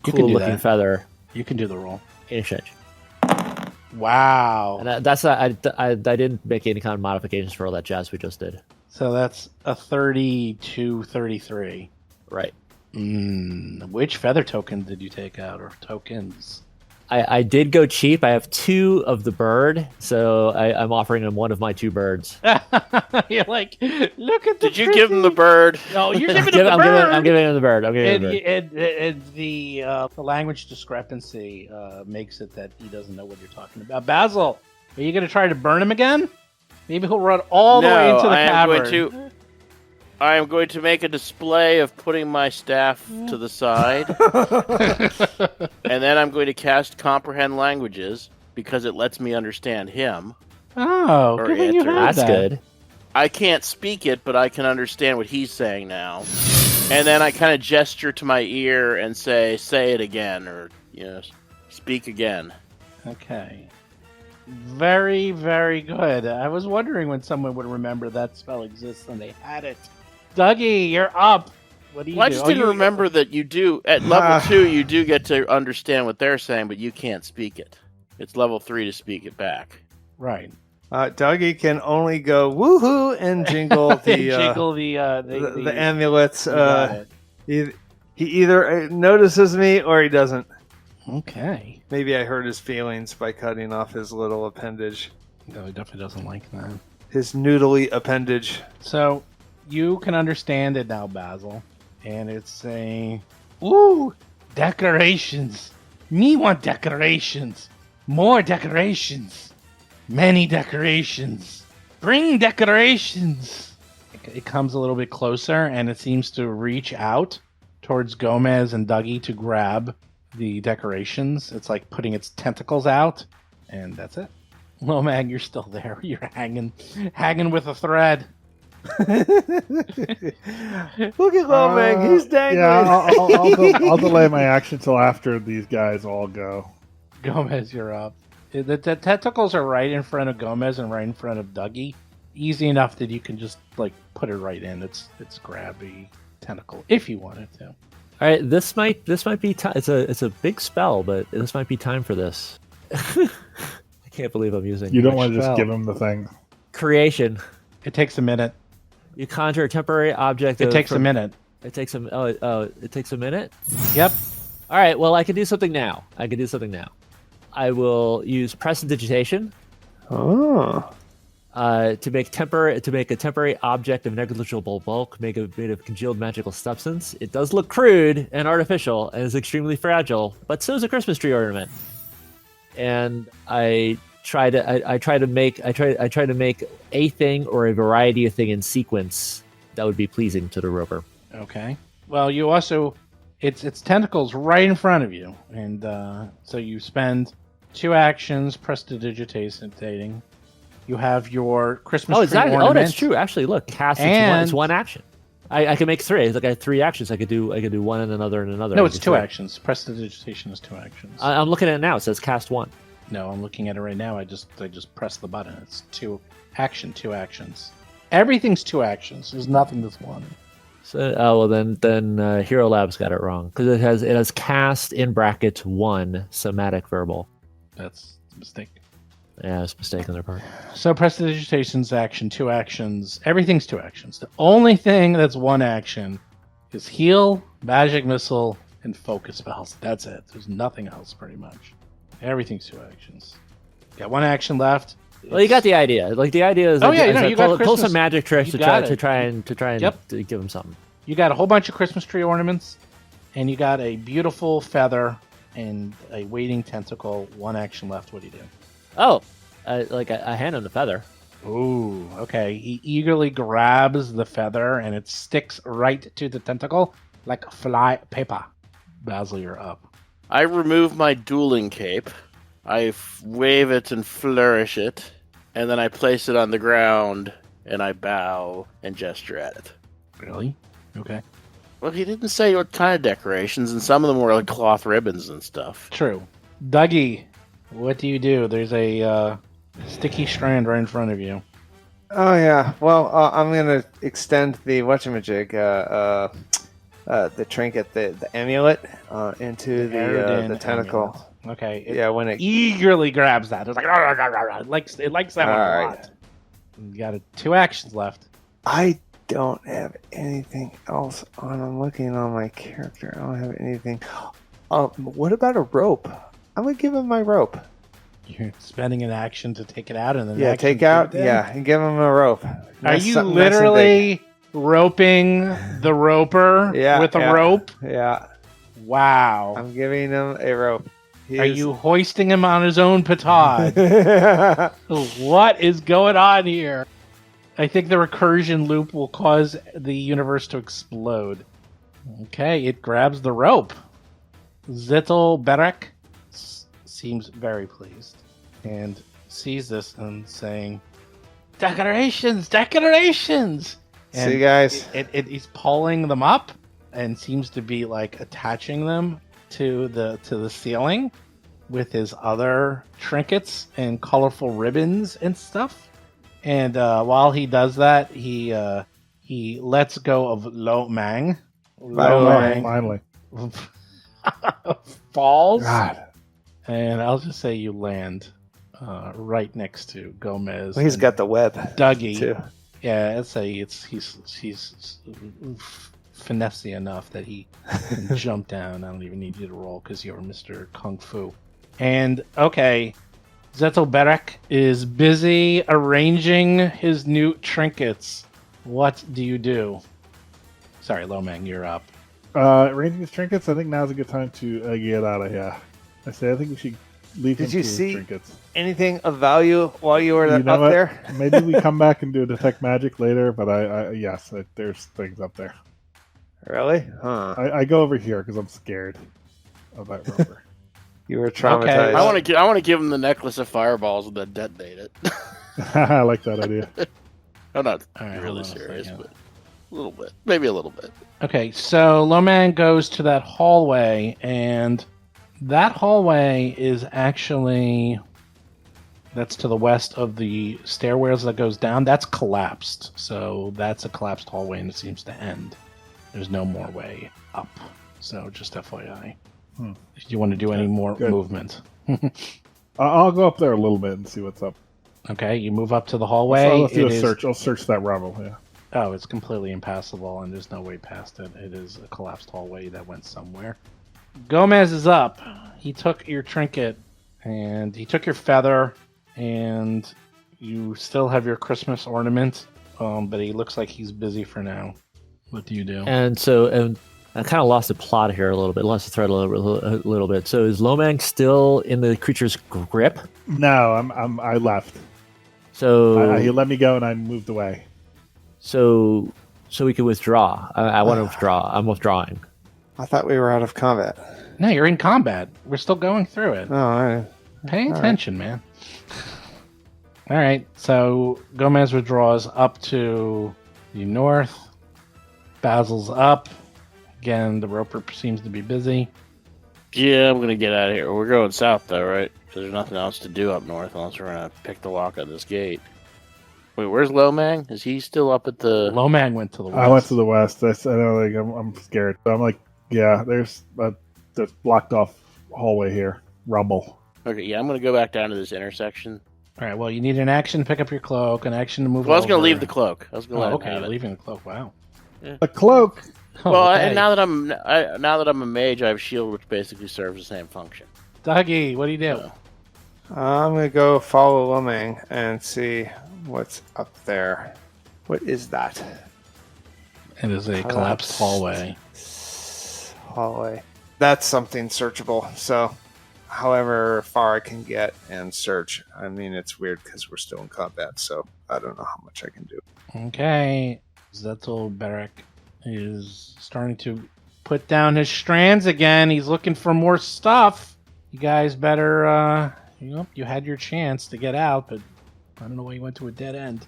can do cool looking that. feather You can do the roll. in exchange. Wow. And that's I didn't make any kind of modifications for all that jazz we just did. So that's a 32-33. Right. Which feather token did you take out, or tokens? I did go cheap. I have 2 of the bird, so I'm offering him one of my 2 birds. You're like, look at the. Did you give him the bird? No, you're giving him the I'm bird. giving him the bird. I'm giving him the bird. And the language discrepancy makes it that he doesn't know what you're talking about. Basil, are you going to try to burn him again? Maybe he'll run all the way into the cavern. I am going to make a display of putting my staff to the side. And then I'm going to cast Comprehend Languages because it lets me understand him. Oh, Or good thing you answer. had That's that. good. I can't speak it, but I can understand what he's saying now. And then I kind of gesture to my ear and say it again, or, speak again. Okay. Very, very good. I was wondering when someone would remember that spell exists and they had it. Dougie, you're up. What do you Well, I do? just Oh, didn't you- remember that you do. At level 2, you do get to understand what they're saying, but you can't speak it. It's level 3 to speak it back. Right. Dougie can only go woohoo and jingle the Jiggle the amulets. you got it. He either notices me or he doesn't. Okay. Maybe I hurt his feelings by cutting off his little appendage. No, he definitely doesn't like that. His noodly appendage. So you can understand it now, Basil. And it's saying, ooh, decorations. Me want decorations. More decorations. Many decorations. Bring decorations. It comes a little bit closer and it seems to reach out towards Gomez and Dougie to grab the decorations. It's like putting its tentacles out, and that's it. Lomag, you're still there. You're hanging with a thread. Look at Lomag, he's dangling. Yeah, I'll delay my action till after these guys all go. Gomez, you're up. The tentacles are right in front of Gomez and right in front of Dougie. Easy enough that you can just like put it right in. It's grabby tentacle if you wanted to. All right, this might be time. It's a big spell, but this might be time for this. I can't believe I'm using. You don't which want to just spell. give him the thing. Creation. It takes a minute. You conjure a temporary object. It takes a minute. It takes a it takes a minute. Yep. All right. Well, I can do something now. I will use prestidigitation. Oh. To make a temporary object of negligible bulk, made of congealed magical substance. It does look crude and artificial, and is extremely fragile, but so is a Christmas tree ornament. And I try to make a thing or a variety of thing in sequence that would be pleasing to the roper. Okay. Well, you also, its tentacles right in front of you, and so you spend 2 actions prestidigitating. You have your Christmas tree exactly. ornament. Oh, that's true. Actually, look, cast it's one action. I can make 3. Like I have 3 actions. I could do one and another and another. No, it's 2 actions. Prestidigitation is 2 actions. I'm looking at it now. It says cast 1. No, I'm looking at it right now. I just press the button. It's 2 actions. Everything's 2 actions. There's nothing that's 1. So, then Hero Labs got it wrong because it has cast in brackets 1 somatic verbal. That's a mistake. Yeah, it's a mistake on their part. So prestidigitation's action, 2 actions. Everything's 2 actions. The only thing that's 1 action is heal, magic missile, and focus spells. That's it. There's nothing else pretty much. Everything's 2 actions. Got 1 action left. Well, you got the idea. Like the idea is, you got pull Christmas. some magic tricks You to try and Yep. to give them something. You got a whole bunch of Christmas tree ornaments, and you got a beautiful feather and a waiting tentacle. 1 action left. What do you do? Oh, I hand him the feather. Ooh, okay. He eagerly grabs the feather, and it sticks right to the tentacle like fly paper. Basil, you're up. I remove my dueling cape. I wave it and flourish it, and then I place it on the ground, and I bow and gesture at it. Really? Okay. Well, he didn't say what kind of decorations, and some of them were like cloth ribbons and stuff. True. Dougie, what do you do? There's a sticky strand right in front of you. Oh yeah. Well, I'm gonna extend the whatchamajig, the trinket, the amulet, into the tentacle. Amulet. Okay. When it eagerly grabs that, it's like "Rah, rah, rah, rah." It likes that one a All lot. right. You got 2 actions left. I don't have anything else on. I'm looking on my character. I don't have anything. What about a rope? I'm gonna give him my rope. You're spending an action to take it out, and then Take out. And give him a rope. Are you literally roping the roper with a rope? Yeah. Wow. I'm giving him a rope. Are you hoisting him on his own petard? What is going on here? I think the recursion loop will cause the universe to explode. Okay, it grabs the rope. Zittel Berek seems very pleased and sees this and saying, "Decorations! And see you guys. He's pulling them up and seems to be like attaching them to the ceiling with his other trinkets and colorful ribbons and stuff. And while he does that, he lets go of Lo Mang. Finally. Falls. God. And I'll just say you land right next to Gomez. Well, he's and got the web. Dougie. Too. Yeah, I'd say he's finessey enough that he can jump down. I don't even need you to roll because you're Mr. Kung Fu. And okay, Zettel Berek is busy arranging his new trinkets. What do you do? Sorry, Lomang, you're up. Arranging his trinkets. I think now's a good time to get out of here. I think we should leave him Did you to his see trinkets. anything of value while you were You know up what? there? Maybe we come back and do a detect magic later, but there's things up there. Really? Huh. I go over here because I'm scared of that roper. You were traumatized. Okay. I want to give him the necklace of fireballs and then detonate it. I like that idea. I'm not All right, really hold on a serious, second. but a little bit, maybe a little bit. Okay, so Lomang goes to that hallway, and that hallway is actually that's to the west of the stairwells that goes down. That's collapsed, so that's a collapsed hallway, and it seems to end. There's no more way up. So just FYI. If you want to do any more movement. I'll go up there a little bit and see what's up. Okay, you move up to the hallway. So let's do a It is- search. I'll search that rubble. Yeah. Oh, it's completely impassable, and there's no way past it. It is a collapsed hallway that went somewhere. Gomez is up. He took your trinket, and he took your feather, and You still have your Christmas ornament, but he looks like he's busy for now. What do you do? And I kind of lost the plot here a little bit, lost the thread a little bit. So is Lomang still in the creature's grip? No, I left. So He let me go, and I moved away. So we can withdraw. I want to withdraw. I'm withdrawing. I thought we were out of combat. No, you're in combat. We're still going through it. Oh, all right. Pay attention, man. All right, so Gomez withdraws up to the north. Basil's up. Again, the roper seems to be busy. Yeah, I'm going to get out of here. We're going south, though, right? Because there's nothing else to do up north unless we're going to pick the lock of this gate. Wait, where's Lomang? Is he still up at the... Lomang went to the west. I went to the west. I know, like, I'm scared. So I'm like, yeah, there's a blocked off hallway here. Rubble. Okay, yeah, I'm going to go back down to this intersection. All right, well, you need an action to pick up your cloak, an action to move Well, I was going over. to leave the cloak. I was going to let him okay, have you're it. leaving the cloak. Wow. A cloak. Well, Okay. and now that I'm a mage, I have shield, which basically serves the same function. Dougie, what do you do? So, I'm going to go follow Lomang and see what's up there. What is that? It is a collapsed hallway. Hallway. That's something searchable. So, however far I can get and search. I mean, it's weird because we're still in combat, so I don't know how much I can do. Okay. Zetzel Barak is starting to put down his strands again. He's looking for more stuff. You guys better, you had your chance to get out, but I don't know why you went to a dead end.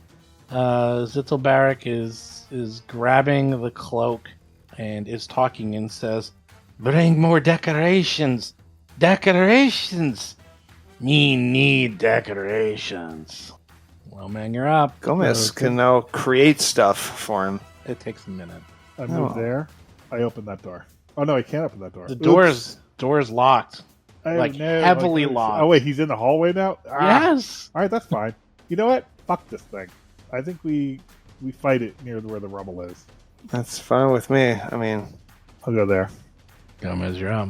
Zetzel Barak is grabbing the cloak and is talking and says, "Bring more decorations! Decorations! Me need decorations." Well, man, you're up. Gomez can now create stuff for him. It takes a minute. I moved there. I opened that door. Oh no, I can't open that door. The Oops. door is locked. I like, know, heavily like, locked. Oh wait, he's in the hallway now. Yes. All right, that's fine. You know what? Fuck this thing. I think we fight it near where the rubble is. That's fine with me. I mean, I'll go there. Gomez, you're up.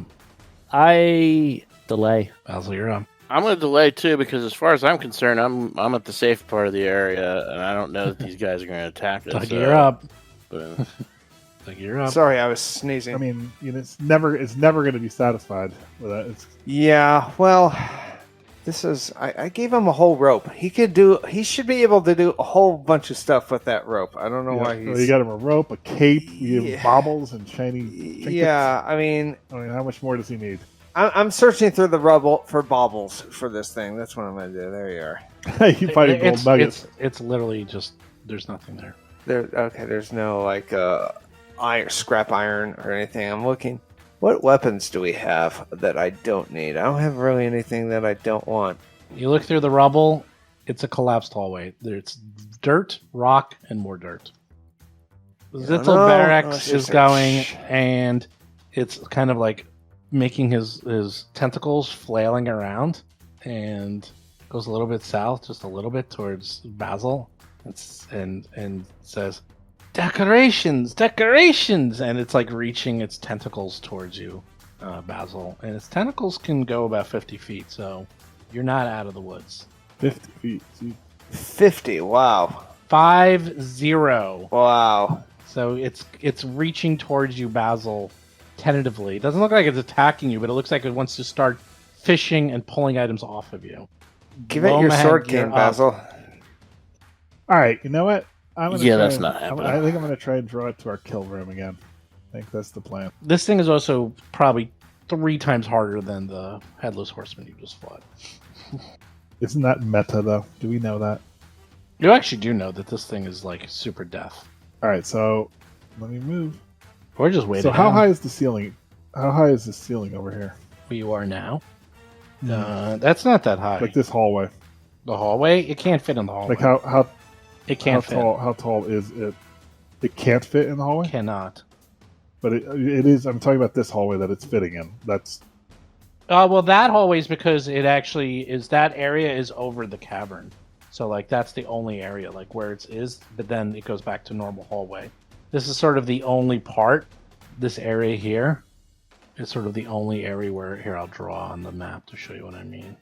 I delay. Basil, you're up. I'm going to delay too because, as far as I'm concerned, I'm at the safe part of the area, and I don't know that these guys are going to attack us. Dougie, you're up. But, Dougie, you're up. sorry, I was sneezing. I mean, it's never going to be satisfied with that. Yeah, well, this is. I gave him a whole rope. He should be able to do a whole bunch of stuff with that rope. I don't know why he's. You got him a rope, a cape, you give him Yeah. baubles and shiny trinkets. Yeah, I mean, How much more does he need? I'm searching through the rubble for baubles for this thing. That's what I'm gonna do. There you are. You fighting gold nuggets. It's literally just there's nothing there. There's no like scrap iron or anything. I'm looking. What weapons do we have that I don't need? I don't have really anything that I don't want. You look through the rubble. It's a collapsed hallway. There's dirt, rock, and more dirt. Zitzel no. Barracks Oh, is shit. going, and it's kind of like making his tentacles flailing around, and goes a little bit south, just a little bit towards Basil, and says, "Decorations, decorations!" And it's like reaching its tentacles towards you, Basil, and its tentacles can go about 50 feet, so you're not out of the woods. 50 feet. See? 50. Wow. 50. Wow. So it's reaching towards you, Basil, tentatively. It doesn't look like it's attacking you, but it looks like it wants to start fishing and pulling items off of you. Give it your Lomang, sword you're king, up. Basil. All right, you know what? that's not happening. I think I'm going to try and draw it to our kill room again. I think that's the plan. This thing is also probably 3 times harder than the Headless Horseman you just fought. Isn't that meta, though? Do we know that? You actually do know that this thing is like super death. All right, so let me move. We're just waiting. So how high is the ceiling? How high is the ceiling over here? where you are now? That's not that high. Like this hallway. The hallway? It can't fit in the hallway. Like how it can't fit. How tall is it? It can't fit in the hallway? Cannot. But it is. I'm talking about this hallway that it's fitting in. That's. Well, that hallway is because it actually is. That area is over the cavern, so like that's the only area like where it is. But then it goes back to normal hallway. This is sort of the only part. This area here is sort of the only area where here I'll draw on the map to show you what I mean.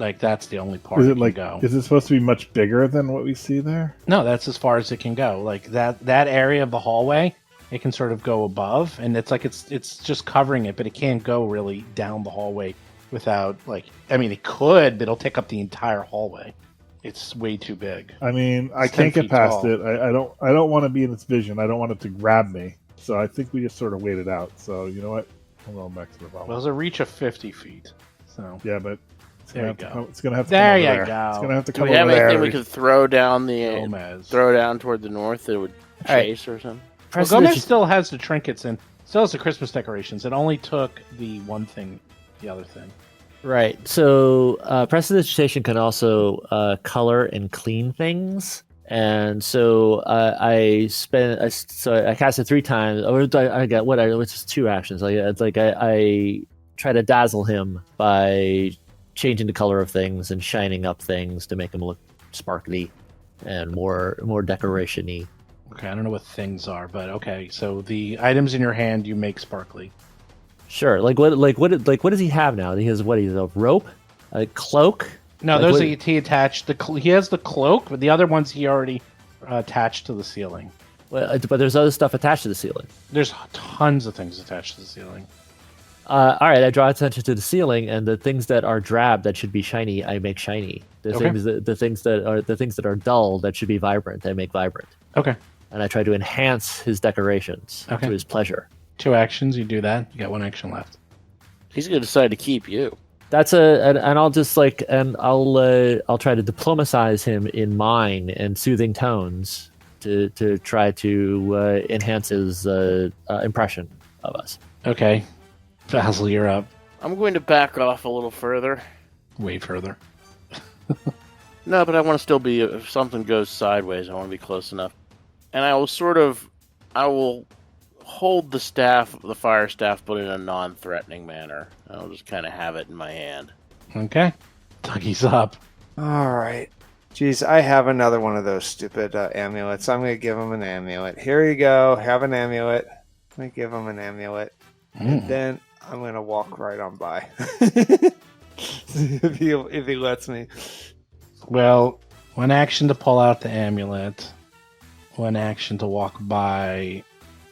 Like that's the only part Is it it can like? go. Is it supposed to be much bigger than what we see there? No, that's as far as it can go. Like that area of the hallway, it can sort of go above, and it's like it's just covering it, but it can't go really down the hallway without like. I mean, it could, but it'll take up the entire hallway. It's way too big. I mean, I It's 10 can't get feet past tall. it. I don't want to be in its vision. I don't want it to grab me. So I think we just sort of wait it out. So you know what? I'm going back to the bottom. Well, there's a reach of 50 feet. So Yeah, but it's There gonna you have to go. come. It's gonna have to There come over you there. go. It's gonna have to Do come we have over there. anything we could throw down Gomez. throw down toward the north that would All right. chase or something? Well, Precedent- Gomez still has the trinkets and still has the Christmas decorations. It only took the one thing, the other thing. Right. So prestidigitation can also color and clean things, and so I cast it 3 times. Or I got which is 2 actions. I try to dazzle him by changing the color of things and shining up things to make them look sparkly and more decoration-y. Okay, I don't know what things are, but okay. So the items in your hand you make sparkly. Sure. What does he have now? He has He's a rope, a cloak. No, Like those what- he attached. He has the cloak, but the other ones he already attached to the ceiling. But there's other stuff attached to the ceiling. There's tons of things attached to the ceiling. All right, I draw attention to the ceiling, and the things that are drab that should be shiny, I make shiny. The Okay. things that are dull that should be vibrant, I make vibrant. Okay, And I try to enhance his decorations Okay. to his pleasure. 2 actions. You do that. You got 1 action left. He's going to decide to keep you. That's and I'll just I'll try to diplomatize him in mine and soothing tones to try to enhance his impression of us. Okay, Basil, you're up. I'm going to back off a little further. Way further. No, but I want to still be, if something goes sideways, I want to be close enough. And I will hold the fire staff, but in a non-threatening manner. I'll just kind of have it in my hand. Okay, Dougie's up. All right. Geez, I have another one of those stupid amulets. I'm going to give him an amulet. Here you go. Have an amulet. Let me give him an amulet. And then I'm going to walk right on by. if he lets me. Well, 1 action to pull out the amulet. 1 action to walk by.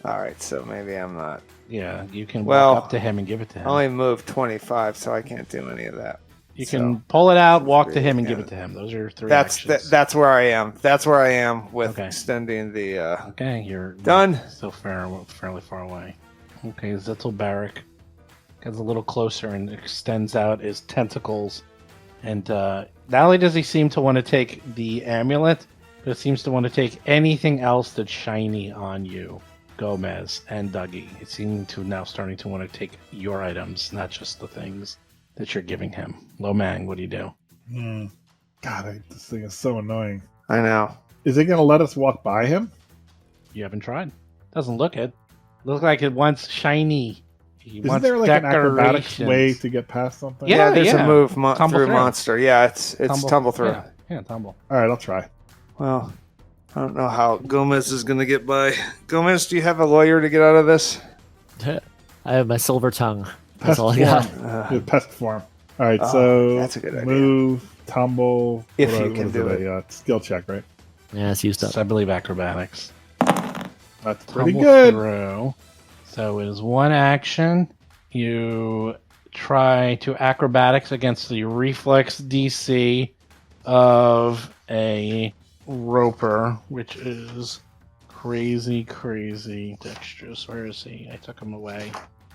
All right, so maybe I'm not. Yeah, you can Well, walk up to him and give it to I him. only moved 25, so I can't do any of that. You So, can pull it out, walk to three, him, and yeah. give it to him. Those are 3 That's actions. that's where I am. That's where I am with Okay. extending the. Okay, you're Done. Still fairly far away. Okay, Zettel Barrack gets a little closer and extends out his tentacles. And not only does he seem to want to take the amulet, but seems to want to take anything else that's shiny on you, Gomez and Dougie. It seems to now starting to want to take your items, not just the things that you're giving him. Lomang, what do you do? God, this thing is so annoying. I know. Is it going to let us walk by him? You haven't tried. Doesn't look it. Looks like it wants shiny. He Isn't wants there like an acrobatics decorations. way to get past something? Yeah, there's a move Tumble through through. monster. Yeah, it's tumble through. Yeah, tumble. All right, I'll try. Well, I don't know how Gomez is going to get by. Gomez, do you have a lawyer to get out of this? I have my silver tongue. That's Pest all I form. got. Yeah, pest form. All right, Oh, so that's a good idea. move, tumble. If what you is can do it. Skill check, right? Yeah, it's used up. So I believe acrobatics. That's pretty Tumble good. through. So it is 1 action. You try to acrobatics against the reflex DC of a roper, which is crazy dexterous. Where is he? I took him away.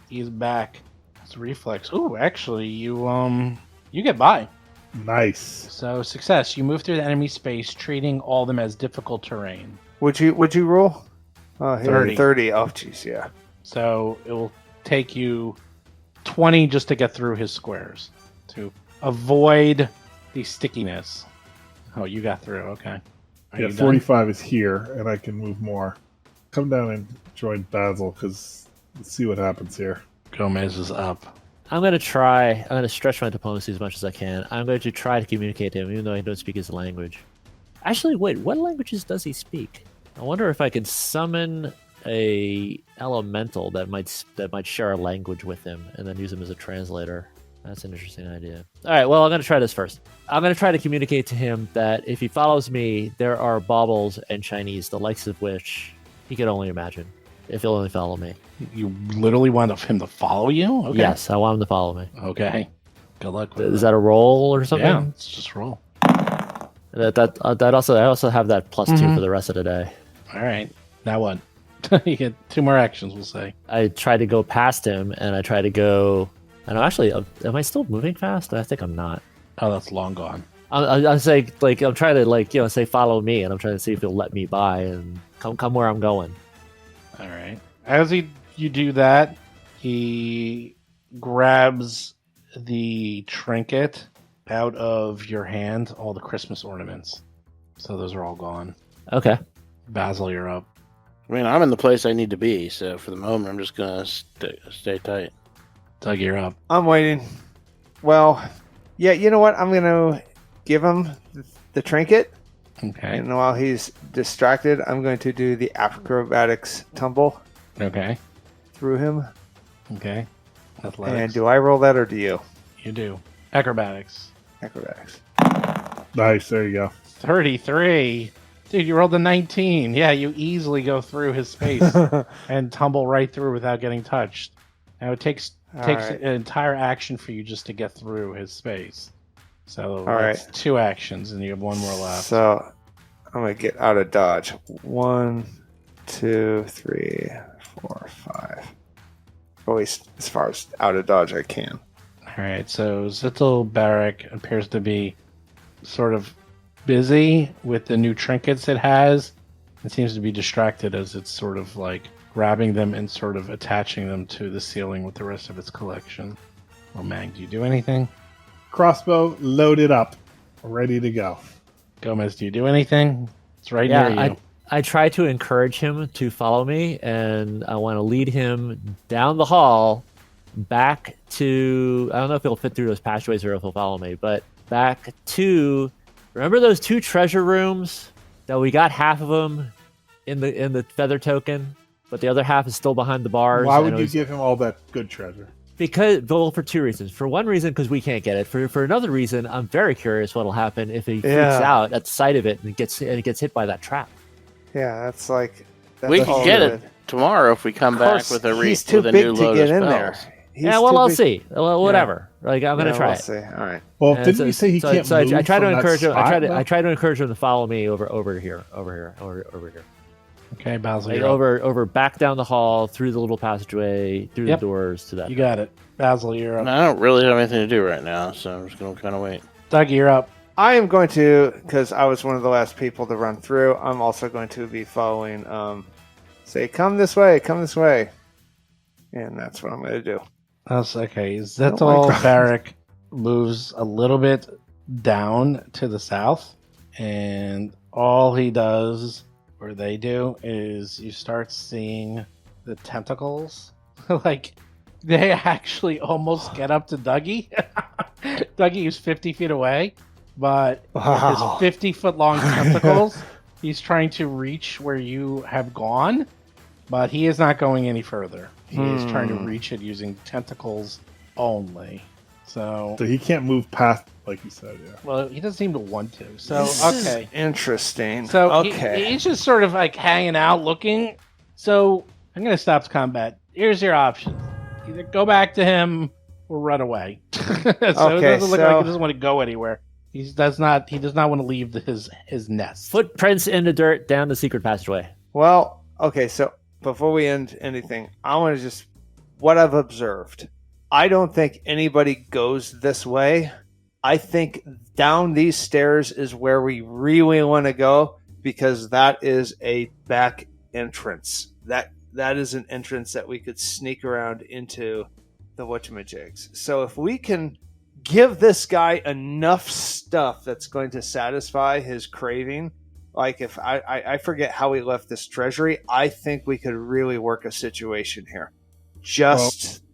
He's back. It's reflex. Ooh, actually, you get by. Nice. So success. You move through the enemy space, treating all of them as difficult terrain. Would you roll? Oh, here, 30. 30. Oh, jeez, yeah. So it will take you 20 just to get through his squares to avoid the stickiness. Oh, you got through. Okay. Are Yeah, you done? 45 is here, and I can move more. Come down and join Basil, because let's see what happens here. Gomez is up. I'm going to stretch my diplomacy as much as I can. I'm going to try to communicate to him, even though I don't speak his language. Actually, wait, what languages does he speak? I wonder if I could summon a elemental that might share a language with him, and then use him as a translator. That's an interesting idea. All right, well, I'm going to try this first. I'm going to try to communicate to him that if he follows me, there are baubles and Chinese, the likes of which he could only imagine if he'll only follow me. You literally want him to follow you? Okay. Yes, I want him to follow me. Okay. Good luck with Is that a roll or something? Yeah, it's just roll. That also I also have that +2 for the rest of the day. All right. Now what? You get 2 more actions, we'll say. I try to go past him, and I try to go. And am I still moving fast? I think I'm not. Oh, that's long gone. I'm saying, I'm trying to, say follow me, and I'm trying to see if he'll let me by and come where I'm going. All right. As you do that, he grabs the trinket out of your hand, all the Christmas ornaments. So those are all gone. Okay. Basil, you're up. I mean, I'm in the place I need to be, so for the moment, I'm just gonna stay tight. Doug, you're up. I'm waiting. Well, yeah, you know what? I'm going to give him the trinket. Okay. And while he's distracted, I'm going to do the acrobatics tumble Okay. through him. Okay. Athletics. And do I roll that or do you? You do. Acrobatics. Acrobatics. Nice. There you go. 33. Dude, you rolled a 19. Yeah, you easily go through his space and tumble right through without getting touched. Now it takes right. an entire action for you just to get through his space. So right. 2 actions, and you have 1 more left. So I'm going to get out of dodge. 1, 2, 3, 4, 5. At least as far as out of dodge I can. All right, so Zittel Barrack appears to be sort of busy with the new trinkets it has. It seems to be distracted as it's sort of like grabbing them and sort of attaching them to the ceiling with the rest of its collection. Well, Mag, do you do anything? Crossbow loaded up, ready to go. Gomez, do you do anything? It's right near you. I try to encourage him to follow me, and I want to lead him down the hall back to, I don't know if he'll fit through those passageways or if he'll follow me, but back to, remember those 2 treasure rooms that we got half of them in the feather token, but the other half is still behind the bars? Why would you give him all that good treasure? For 2 reasons. For one reason, because we can't get it. For another reason, I'm very curious what'll happen if he freaks out at the sight of it and gets hit by that trap. Yeah, that's like... We can get it tomorrow if we come back with a he's too big new to load get of in spells. there. I'll see. Well, whatever. I'm gonna try we'll it. See. All right. Well, didn't you say he can't move I try to from encourage that him. spot, I try to encourage him to follow me over here. Okay, Basil, Like you're up. over back down the hall, through the little passageway, through the doors to that. You got it. Basil, you're up. I don't really have anything to do right now, so I'm just gonna kind of wait. Doug, you're up. I am going to, because I was one of the last people to run through, I'm also going to be following, say, come this way. And that's what I'm going to do. That's okay. Zittel Barrack moves a little bit down to the south, and all he does, or they do, is you start seeing the tentacles. Like, they actually almost get up to Dougie. Dougie is 50 feet away, but with his 50-foot long tentacles, he's trying to reach where you have gone, but he is not going any further. He is trying to reach it using tentacles only. So he can't move past, like you said, yeah. well, he doesn't seem to want to. So, This okay. is interesting. So okay. he's just sort of like hanging out looking. So I'm going to stop combat. Here's your options. Either go back to him or run away. So it doesn't look like he doesn't want to go anywhere. He does not want to leave his nest. Footprints in the dirt down the secret passageway. Well, okay, so before we end anything, I want to just, what I've observed. I don't think anybody goes this way. I think down these stairs is where we really want to go, because that is a back entrance. That is an entrance that we could sneak around into the whatchamajigs. So if we can give this guy enough stuff that's going to satisfy his craving, like if I forget how he left this treasury, I think we could really work a situation here.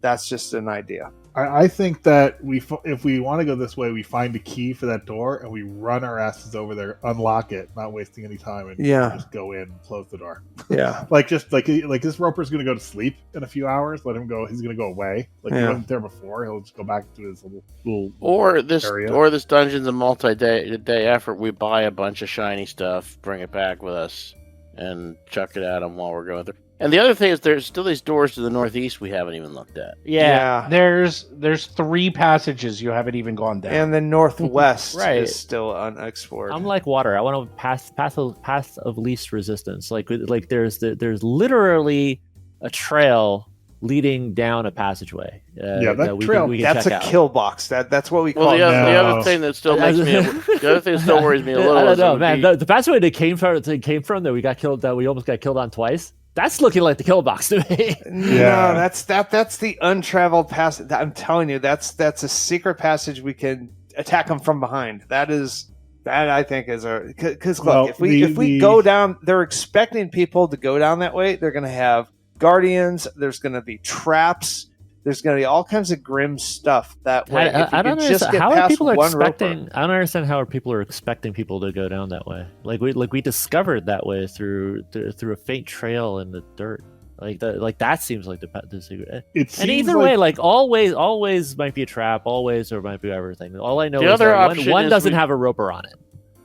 That's just an idea. I think that if we want to go this way, we find a key for that door and we run our asses over there, unlock it, not wasting any time, and just go in and close the door. Yeah. Like this roper's gonna go to sleep in a few hours. Let him go. He's gonna go away. Like he wasn't there before. He'll just go back to his little Or this area. dungeon's a multi-day effort. We buy a bunch of shiny stuff, bring it back with us, and chuck it at them while we're going through. And the other thing is, there's still these doors to the northeast we haven't even looked at. Yeah. There's 3 passages you haven't even gone down. And the northwest Right. is still unexplored. I'm like water. I want to path of least resistance. Like there's literally a trail leading down a passageway. that we trail- we can That's check a out. kill box. That's what we call Well, the it. other thing that still makes me, the other thing that still worries me a little. I don't is it know, would man. be- The passageway that came from that we got killed, that we almost got killed on twice. That's looking like the kill box to me. No, that's the untraveled passage. I'm telling you, that's a secret passage. We can attack them from behind. That I think is a because look, if we go down, they're expecting people to go down that way. They're going to have guardians. There's going to be traps. There's going to be all kinds of grim stuff that way. I don't just understand get how are past people one expecting. roper. I don't understand how people are expecting people to go down that way. Like we discovered that way through a faint trail in the dirt. Like that seems like the secret. It seems And either way, like always might be a trap. Always or might be everything. All I know The is other that option one is doesn't we- have a roper on it.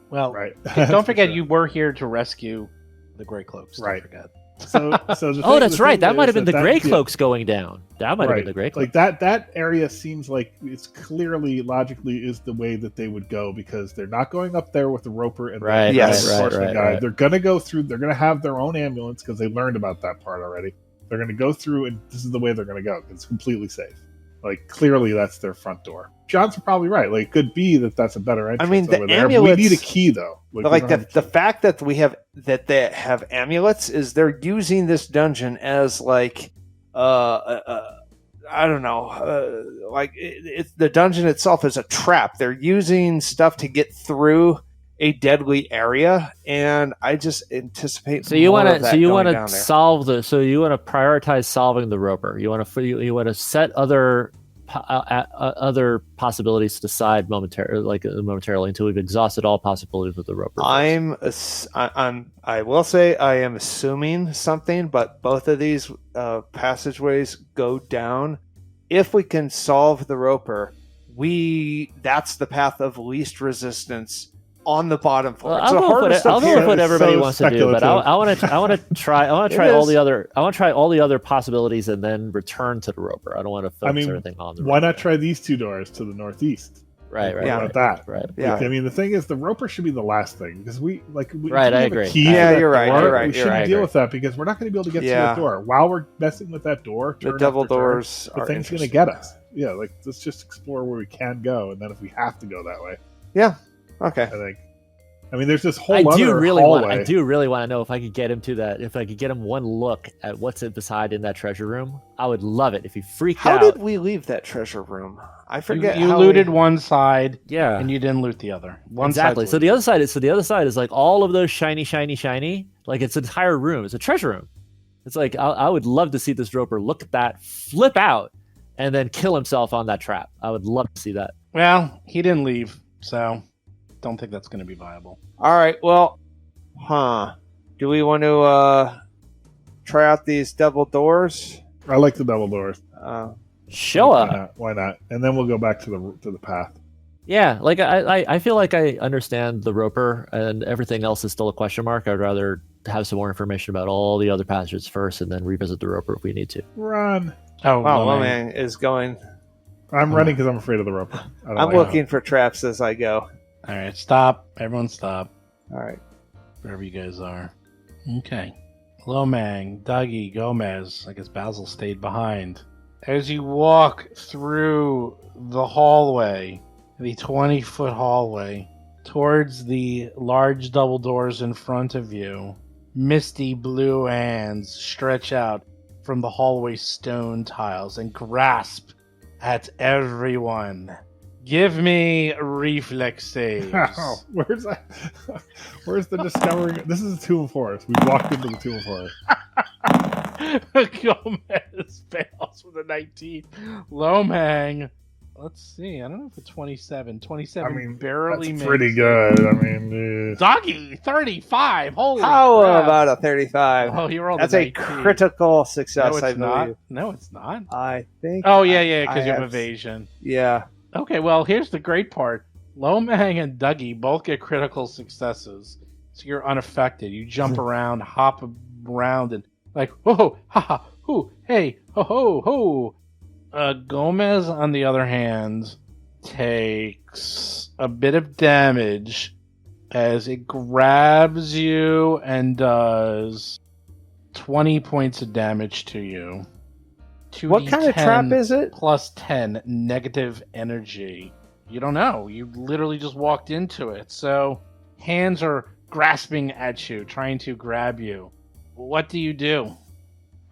Well, right. don't forget you were here to rescue the Grey Cloaks. Don't Right. forget. So the Oh, thing- that's the right. thing That might is have been the Grey yeah. Cloaks going down. That might have been the Grey Cloaks. Like that area seems like it's clearly logically is the way that they would go because they're not going up there with the roper and Right, the Yes. horseman right, guy. right. They're gonna go through. They're gonna have their own ambulance because they learned about that part already. They're gonna go through, and this is the way they're gonna go. It's completely safe. Like clearly, that's their front door. John's probably right. Like, it could be that's a better entrance. I mean, the over there. We amulets- need a key though. But we like don't have a the key. fact that they have amulets is they're using this dungeon as like I don't know, like it's the dungeon itself is a trap. They're using stuff to get through a deadly area, and I just anticipate. So you want to solve the. So you want to prioritize solving the roper. You want to set other possibilities aside momentarily until we've exhausted all possibilities with the roper. I will say I am assuming something, but both of these passageways go down. If we can solve the roper, that's the path of least resistance on the bottom floor. Well, It's the hardest I'll of go with what It's everybody so wants to do, but I want to try. I want to try all the other. I want to try all the other possibilities and then return to the roper. I don't want to focus everything on the. Why roper. not try these 2 doors to the northeast? Right. What Yeah. about that? Right. Yeah. Like, I mean, the thing is, the roper should be the last thing because we Right, until I we have a agree. key Yeah, to that you're right, door, you're right, We you're shouldn't right. deal with that because we're not going to be able to get to Yeah. the door while we're messing with that door. The turn double after turn, doors the are thing's going to interesting. get us. Yeah, like let's just explore where we can go, and then if we have to go that way, Okay. I think. I mean, there's this whole I do other really hallway. want to know if I could get him to that. If I could get him one look at what's beside in that treasure room, I would love it. If he freaked How out. did we leave that treasure room? I forget. You how looted we... one side Yeah. and you didn't loot the other. One Exactly. side's So the looted. other side is like all of those shiny. Like it's an entire room. It's a treasure room. It's like I would love to see this roper look at that, flip out, and then kill himself on that trap. I would love to see that. Well, he didn't leave, so don't think that's going to be viable. All right. Well, do we want to try out these double doors? I like the double doors. Show Why up. not? Why not? And then we'll go back to the path. Yeah, like I feel like I understand the roper and everything else is still a question mark. I'd rather have some more information about all the other passages first and then revisit the roper if we need to. Run! Oh, Wow, well, man is going. I'm running because I'm afraid of the roper. I don't I'm like looking for traps as I go. All right, stop. Everyone stop. All right. Wherever you guys are. Okay. Lomang, Dougie, Gomez. I guess Basil stayed behind. As you walk through the hallway, the 20-foot hallway, towards the large double doors in front of you, misty blue hands stretch out from the hallway stone tiles and grasp at everyone. Give me reflex saves. Oh, where's that? Where's the discovering? This is the Tomb of Horrors. We walked into the Tomb of Horrors. Gomez fails with a 19. Lomang let's see. I don't know if it's 27. 27 I mean, barely that's makes pretty it. good. I mean, Doggy, 35. Holy How crap. about a 35? Oh, you rolled That's a a 19. critical success, No, it's I not. believe. No, it's not. I think. Oh, yeah, I because you have have- evasion. Yeah. Okay, well, here's the great part. Lomang and Dougie both get critical successes, so you're unaffected. You jump around, hop around, and like, whoa, ha ha, hoo, hey, ho ho ho. Gomez, on the other hand, takes a bit of damage as it grabs you and does 20 points of damage to you. What kind of trap is it? Plus 10 negative energy. You don't know. You literally just walked into it. So hands are grasping at you, trying to grab you. What do you do?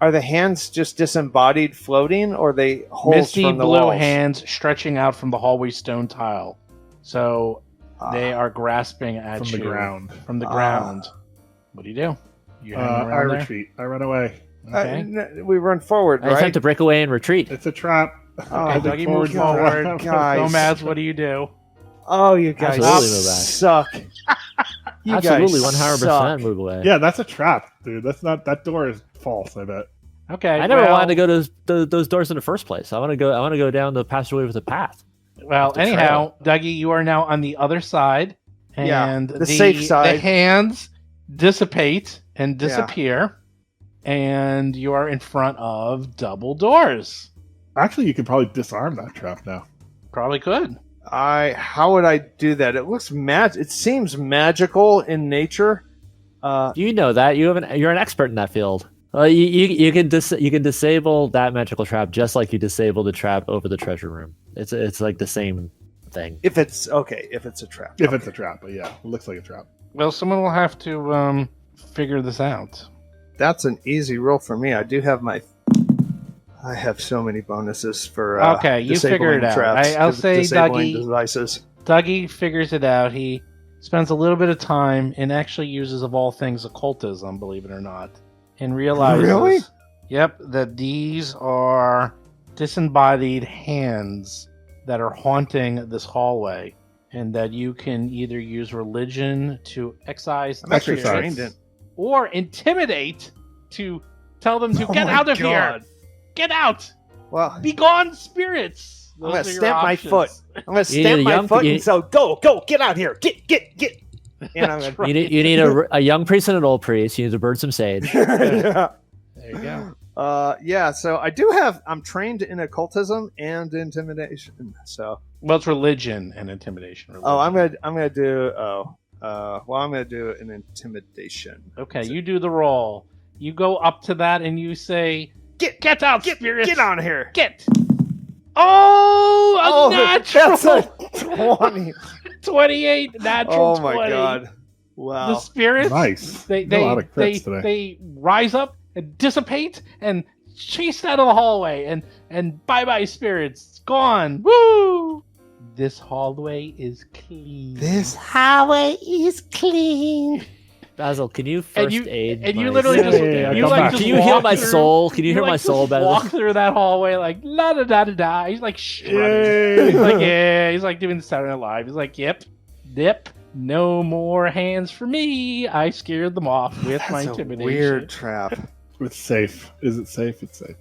Are the hands just disembodied, floating, or are they holes Misty from the blue walls? hands stretching out from the hallway stone tile. So they are grasping at from you the ground. From the ground. What do? You hang I around there? retreat. I run away. Okay. We run forward, I attempt right? to break away and retreat. It's a trap. Oh, Okay, Dougie, move forward. guys. Gomez, what do? Oh, you guys Absolutely move back. suck. You Absolutely, guys 100% suck. move away. Yeah, that's a trap, dude. That's not. That door is false. I bet. Okay. I never well, wanted to go to those doors in the first place. I want to go down the passageway with the path. Well, the anyhow, Dougie, you are now on the other side, Yeah, and the safe side. The hands dissipate and disappear, and you are in front of double doors. Actually, you could probably disarm that trap now. Probably could. How would I do that? It looks It seems magical in nature. You know that you're an expert in that field. You can disable that magical trap just like you disable the trap over the treasure room. It's like the same thing. If it's a trap. If it's a trap, but yeah, it looks like a trap. Well, someone will have to figure this out. That's an easy roll for me. I have so many bonuses for Okay, you disabling figure it out. traps, I'll say disabling Dougie- devices. Dougie figures it out. He spends a little bit of time and actually uses, of all things, occultism, believe it or not, and realizes, Really? Yep, that these are disembodied hands that are haunting this hallway, and that you can either use religion to excise I'm actually Exercise. trained in. or intimidate to tell them to Oh get my out of here. God. Get out! Well, Be gone, spirits! I'm gonna Those are your stamp my options. foot. I'm gonna You stamp need a my young- foot you- and so go, get out here, get. And I'm That's gonna. You need a young priest and an old priest. You need to burn some sage. Yeah. There you go. Yeah. So I do have. I'm trained in occultism and intimidation. So. Well, it's religion and intimidation. Oh, I'm Religion. gonna do. I'm gonna do an intimidation. Okay, you do the roll. You go up to that and you say, "Get out, spirits! Get on here. Get!" Oh, a natural That's a 20. 28 natural Oh my 20. god! The Wow. spirits, Nice. they A lot of crits today. they rise up and dissipate and chase out of the hallway and bye spirits, it's gone. Woo! This hallway is clean. hallway is clean. Basil, can you And first you- aid? and you my- literally Yeah, just yeah, yeah, you come like back. just Can you heal walk my through- soul? Can you heal like my soul, just Basil? walk through that hallway like la da da da da. He's like strutting. Yay. He's like yeah. He's like doing Saturday Night Live. He's like yep. No more hands for me. I scared them off with my That's a intimidation. weird trap. It's safe. Is it safe? It's safe.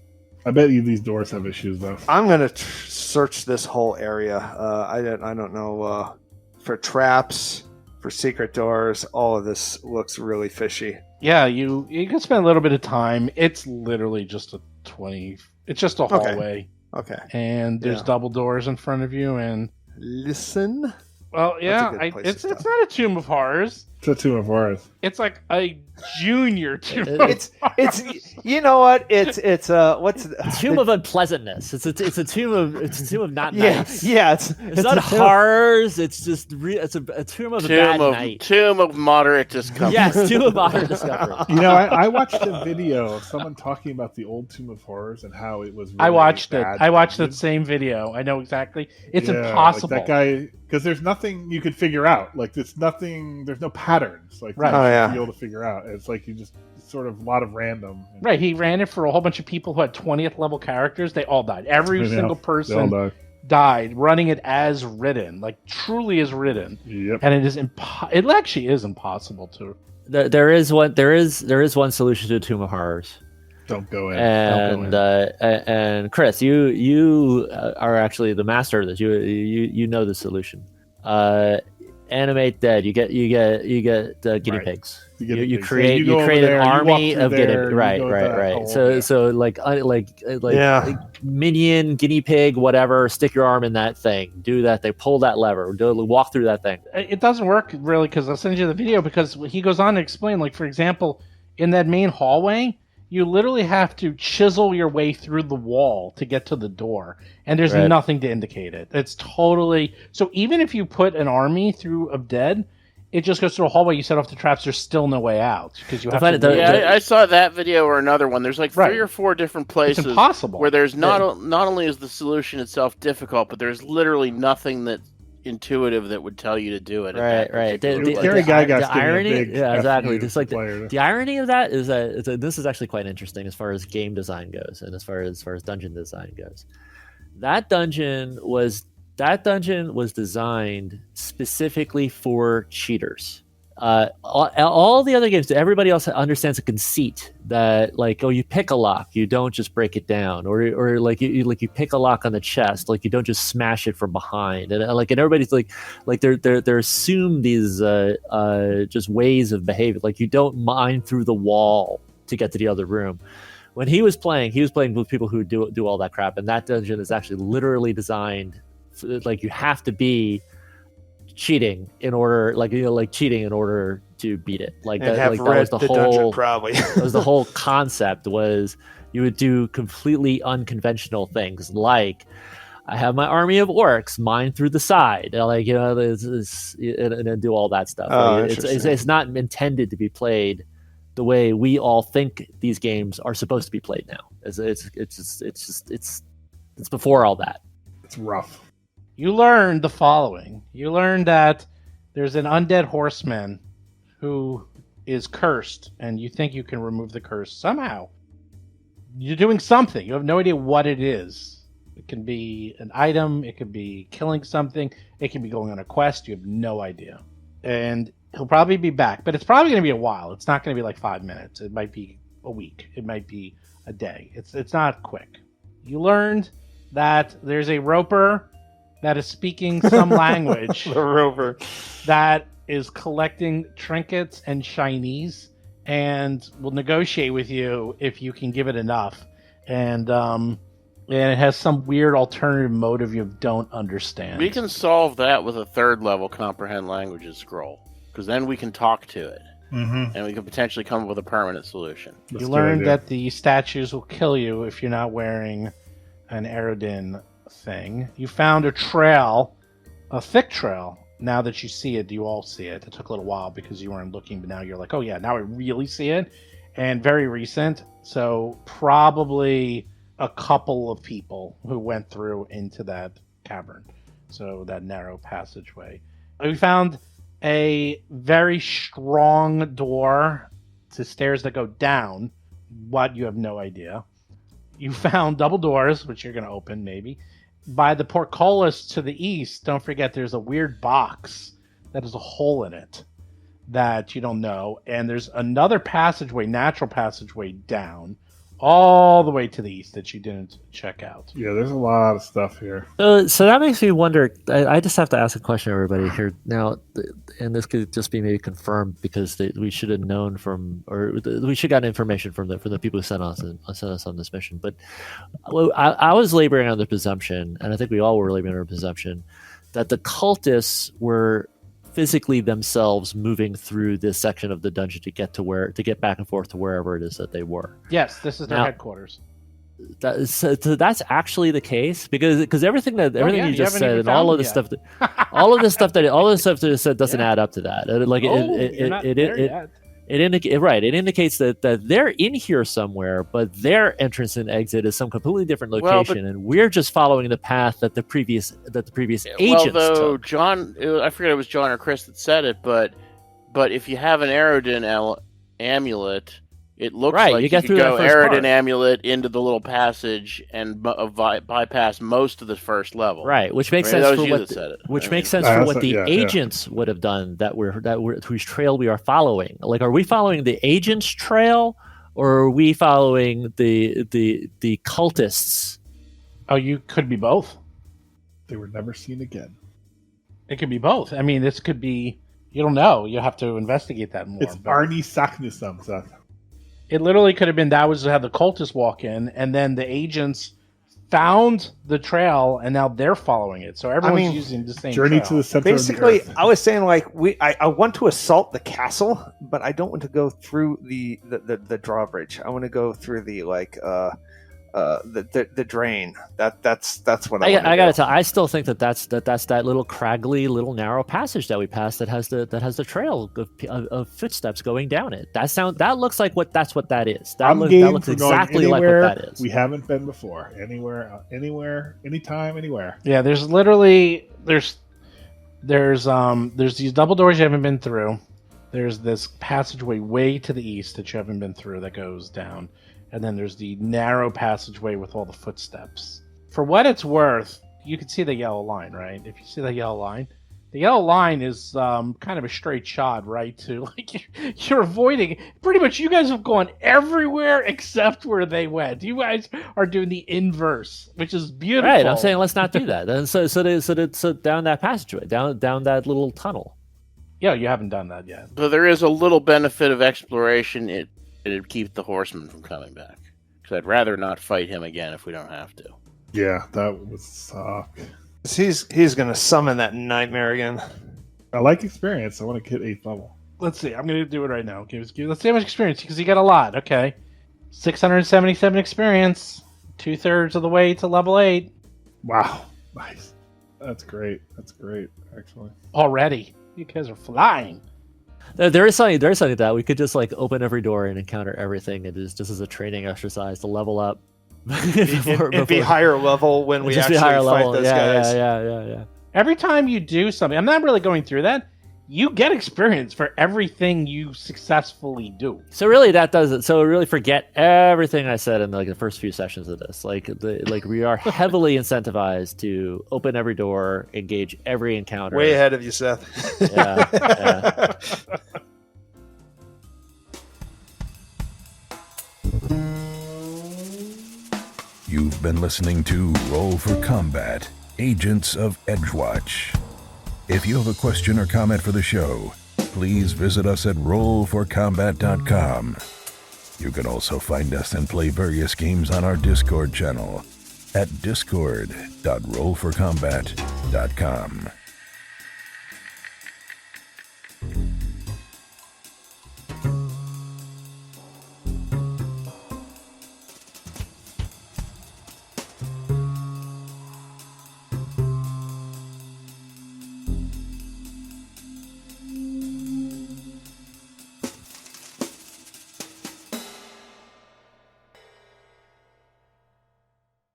I bet you these doors have issues though. I'm gonna search this whole area. I don't know for traps, for secret doors. All of this looks really fishy. Yeah, you can spend a little bit of time. It's literally just a 20. It's just a hallway, Okay. and there's Yeah. double doors in front of you, and Listen. well, yeah, good place to it's start. not a Tomb of Horrors. It's a tomb of horrors. It's like a junior Tomb. It- of It's Horrors. you know what? It's what's Tomb of unpleasantness. It's a tomb of not nice. yeah. It's not a tomb. horrors. It's just it's a tomb of a bad night. Tomb of moderate discomfort. Yes, tomb of modern discovery. You know, I watched a video of someone talking about the old Tomb of Horrors and how it was. Really I watched it. bad I watched that founded. same video. I know exactly. It's Yeah, impossible. Like that guy, because there's nothing you could figure out. Like there's nothing. There's no patterns. Like Right. you Oh, yeah. should be able to figure out. It's like you just sort of a lot of random. Right, he ran it for a whole bunch of people who had 20th level characters. They all died. Every Yeah, single They all person died. died running it as written, like truly as written. Yep. And it is it actually is impossible to. There is one solution to Tomb of Horrors. Don't go in. And Chris, you are actually the master of this. You know the solution. Animate dead. You get guinea Right. pigs. Guinea You pigs. create You go over an there, you walk army through of guinea. there, you Right. go with that whole- So like Yeah. minion, guinea pig, whatever. Stick your arm in that thing. Do that thing. Pull that lever. Walk through that thing. It doesn't work really because I'll send you the video because he goes on to explain, like, for example, in that main hallway, you literally have to chisel your way through the wall to get to the door, and there's Right. nothing to indicate it. It's totally... So even if you put an army through of dead, it just goes through a hallway, you set off the traps, there's still no way out because you have find to... it- Yeah, I saw that video or another one. There's like 3 Right. or 4 different It's places impossible. where there's not only is the solution itself difficult, but there's literally nothing that intuitive that would tell you to do it. at that Right. particular Gary place. Gygax the giving a irony, big yeah, exactly. F you Just like player. the irony of that is that this is actually quite interesting as far as game design goes, and as far as dungeon design goes. That dungeon was designed specifically for cheaters. All the other games, everybody else understands the conceit that, like, oh, you pick a lock, you don't just break it down, or like you pick a lock on the chest, like you don't just smash it from behind, and everybody's like they're assumed these just ways of behavior, like you don't mine through the wall to get to the other room. When he was playing with people who do all that crap, and that dungeon is actually literally designed like you have to be cheating in order, cheating in order to beat it. Like And that, have like that read was the dungeon, whole. probably. That was the whole concept. Was you would do completely unconventional things, like I have my army of orcs mine through the side, like and do all that stuff. Oh, Like, interesting. it's not intended to be played the way we all think these games are supposed to be played now. It's before all that. It's rough. You learned the following. You learned that there's an undead horseman who is cursed, and you think you can remove the curse somehow. You're doing something. You have no idea what it is. It can be an item. It could be killing something. It can be going on a quest. You have no idea. And he'll probably be back, but it's probably going to be a while. It's not going to be like 5 minutes. It might be a week. It might be a day. It's not quick. You learned that there's a roper that is speaking some language The rover. that is collecting trinkets and shinies and will negotiate with you if you can give it enough. And it has some weird alternative motive you don't understand. We can solve that with a 3rd level comprehend languages scroll, because then we can talk to it, and we can potentially come up with a permanent solution. You learned that the statues will kill you if you're not wearing an Aerodin thing. You found a trail, a thick trail. Now that you see it, you all see it. It took a little while because you weren't looking, but now you're like, oh yeah, now I really see it. And very recent, so probably a couple of people who went through into that cavern, so that narrow passageway. We found a very strong door to stairs that go down. What, you have no idea. You found double doors, which you're going to open maybe. By the portcullis to the east, don't forget there's a weird box that has a hole in it that you don't know. And there's another passageway, natural passageway down, all the way to the east that you didn't check out. Yeah, there's a lot of stuff here. So that makes me wonder. I just have to ask a question, everybody here now, and this could just be maybe confirmed because we should have known from, or we should have gotten information from the people who sent us on this mission. But I was laboring on the presumption, and I think we all were laboring on the presumption, that the cultists were physically themselves moving through this section of the dungeon to get back and forth to wherever it is that they were. Yes, this is their Now- headquarters. So that's actually the case because everything yeah, you just haven't said even and all found of the them stuff all of this stuff that is said doesn't Yeah. add up to that. It indicates that they're in here somewhere, but their entrance and exit is some completely different Well, location, and we're just following the path that the previous Well, agents though took. I forget it was John or Chris that said it, but if you have an Aerodin amulet, It looks Right, like you get could through that go first Eridan part. Amulet into the little passage and bypass most of the first level. Right, which makes I mean, sense that for was you what that said it. which I makes mean, sense for That's what what- the yeah. agents would have done whose trail we are following. Like, are we following the agents' trail, or are we following the cultists? Oh, you could be both. They were never seen again. It could be both. I mean, this could be. You don't know. You have to investigate that more. It's but Arnie Saknussemm, Seth. it literally could have been that was how the cultists walk in, and then the agents found the trail, and now they're following it. So everyone's mean, using the same Journey trail. to the center Basically, of the earth. I was saying like I want to assault the castle, but I don't want to go through the drawbridge. I want to go through the the drain. That's what I want to I gotta do. tell. I still think that's that little craggly, little narrow passage that we passed that has the trail of footsteps going down it. That looks like that's what that is. That I'm looks game looks for going exactly like anywhere what that is. we haven't been before. Anywhere, anytime, anywhere. Yeah, there's literally there's these double doors you haven't been through. There's this passageway way to the east that you haven't been through that goes down. And then there's the narrow passageway with all the footsteps. For what it's worth, you can see the yellow line, right? If you see the yellow line is kind of a straight shot, right? To like you're avoiding. Pretty much, you guys have gone everywhere except where they went. You guys are doing the inverse, which is beautiful. Right, I'm saying let's not do that. And so down that passageway, down that little tunnel. Yeah, you haven't done that yet. So there is a little benefit of exploration. It'd keep the horseman from coming back. Because I'd rather not fight him again if we don't have to. Yeah, that would suck. He's gonna summon that nightmare again. I like experience. I want to get 8th level. Let's see. I'm going to do it right now. Let's see how much experience, because you got a lot. Okay. 677 experience. 2/3 of the way to level 8. Wow, nice. That's great. Actually. Already. You guys are flying. There is something that we could just like open every door and encounter everything. It is just as a training exercise to level up. It'd be higher level when we Just actually be higher fight level. those Yeah, guys. yeah. Every time you do something, I'm not really going through that. You get experience for everything you successfully do. So really, that does it. So really, forget everything I said in like the first few sessions of this. Like we are heavily incentivized to open every door, engage every encounter. Way ahead of you, Seth. Yeah. You've been listening to Roll for Combat, Agents of Edgewatch. If you have a question or comment for the show, please visit us at rollforcombat.com. You can also find us and play various games on our Discord channel at discord.rollforcombat.com.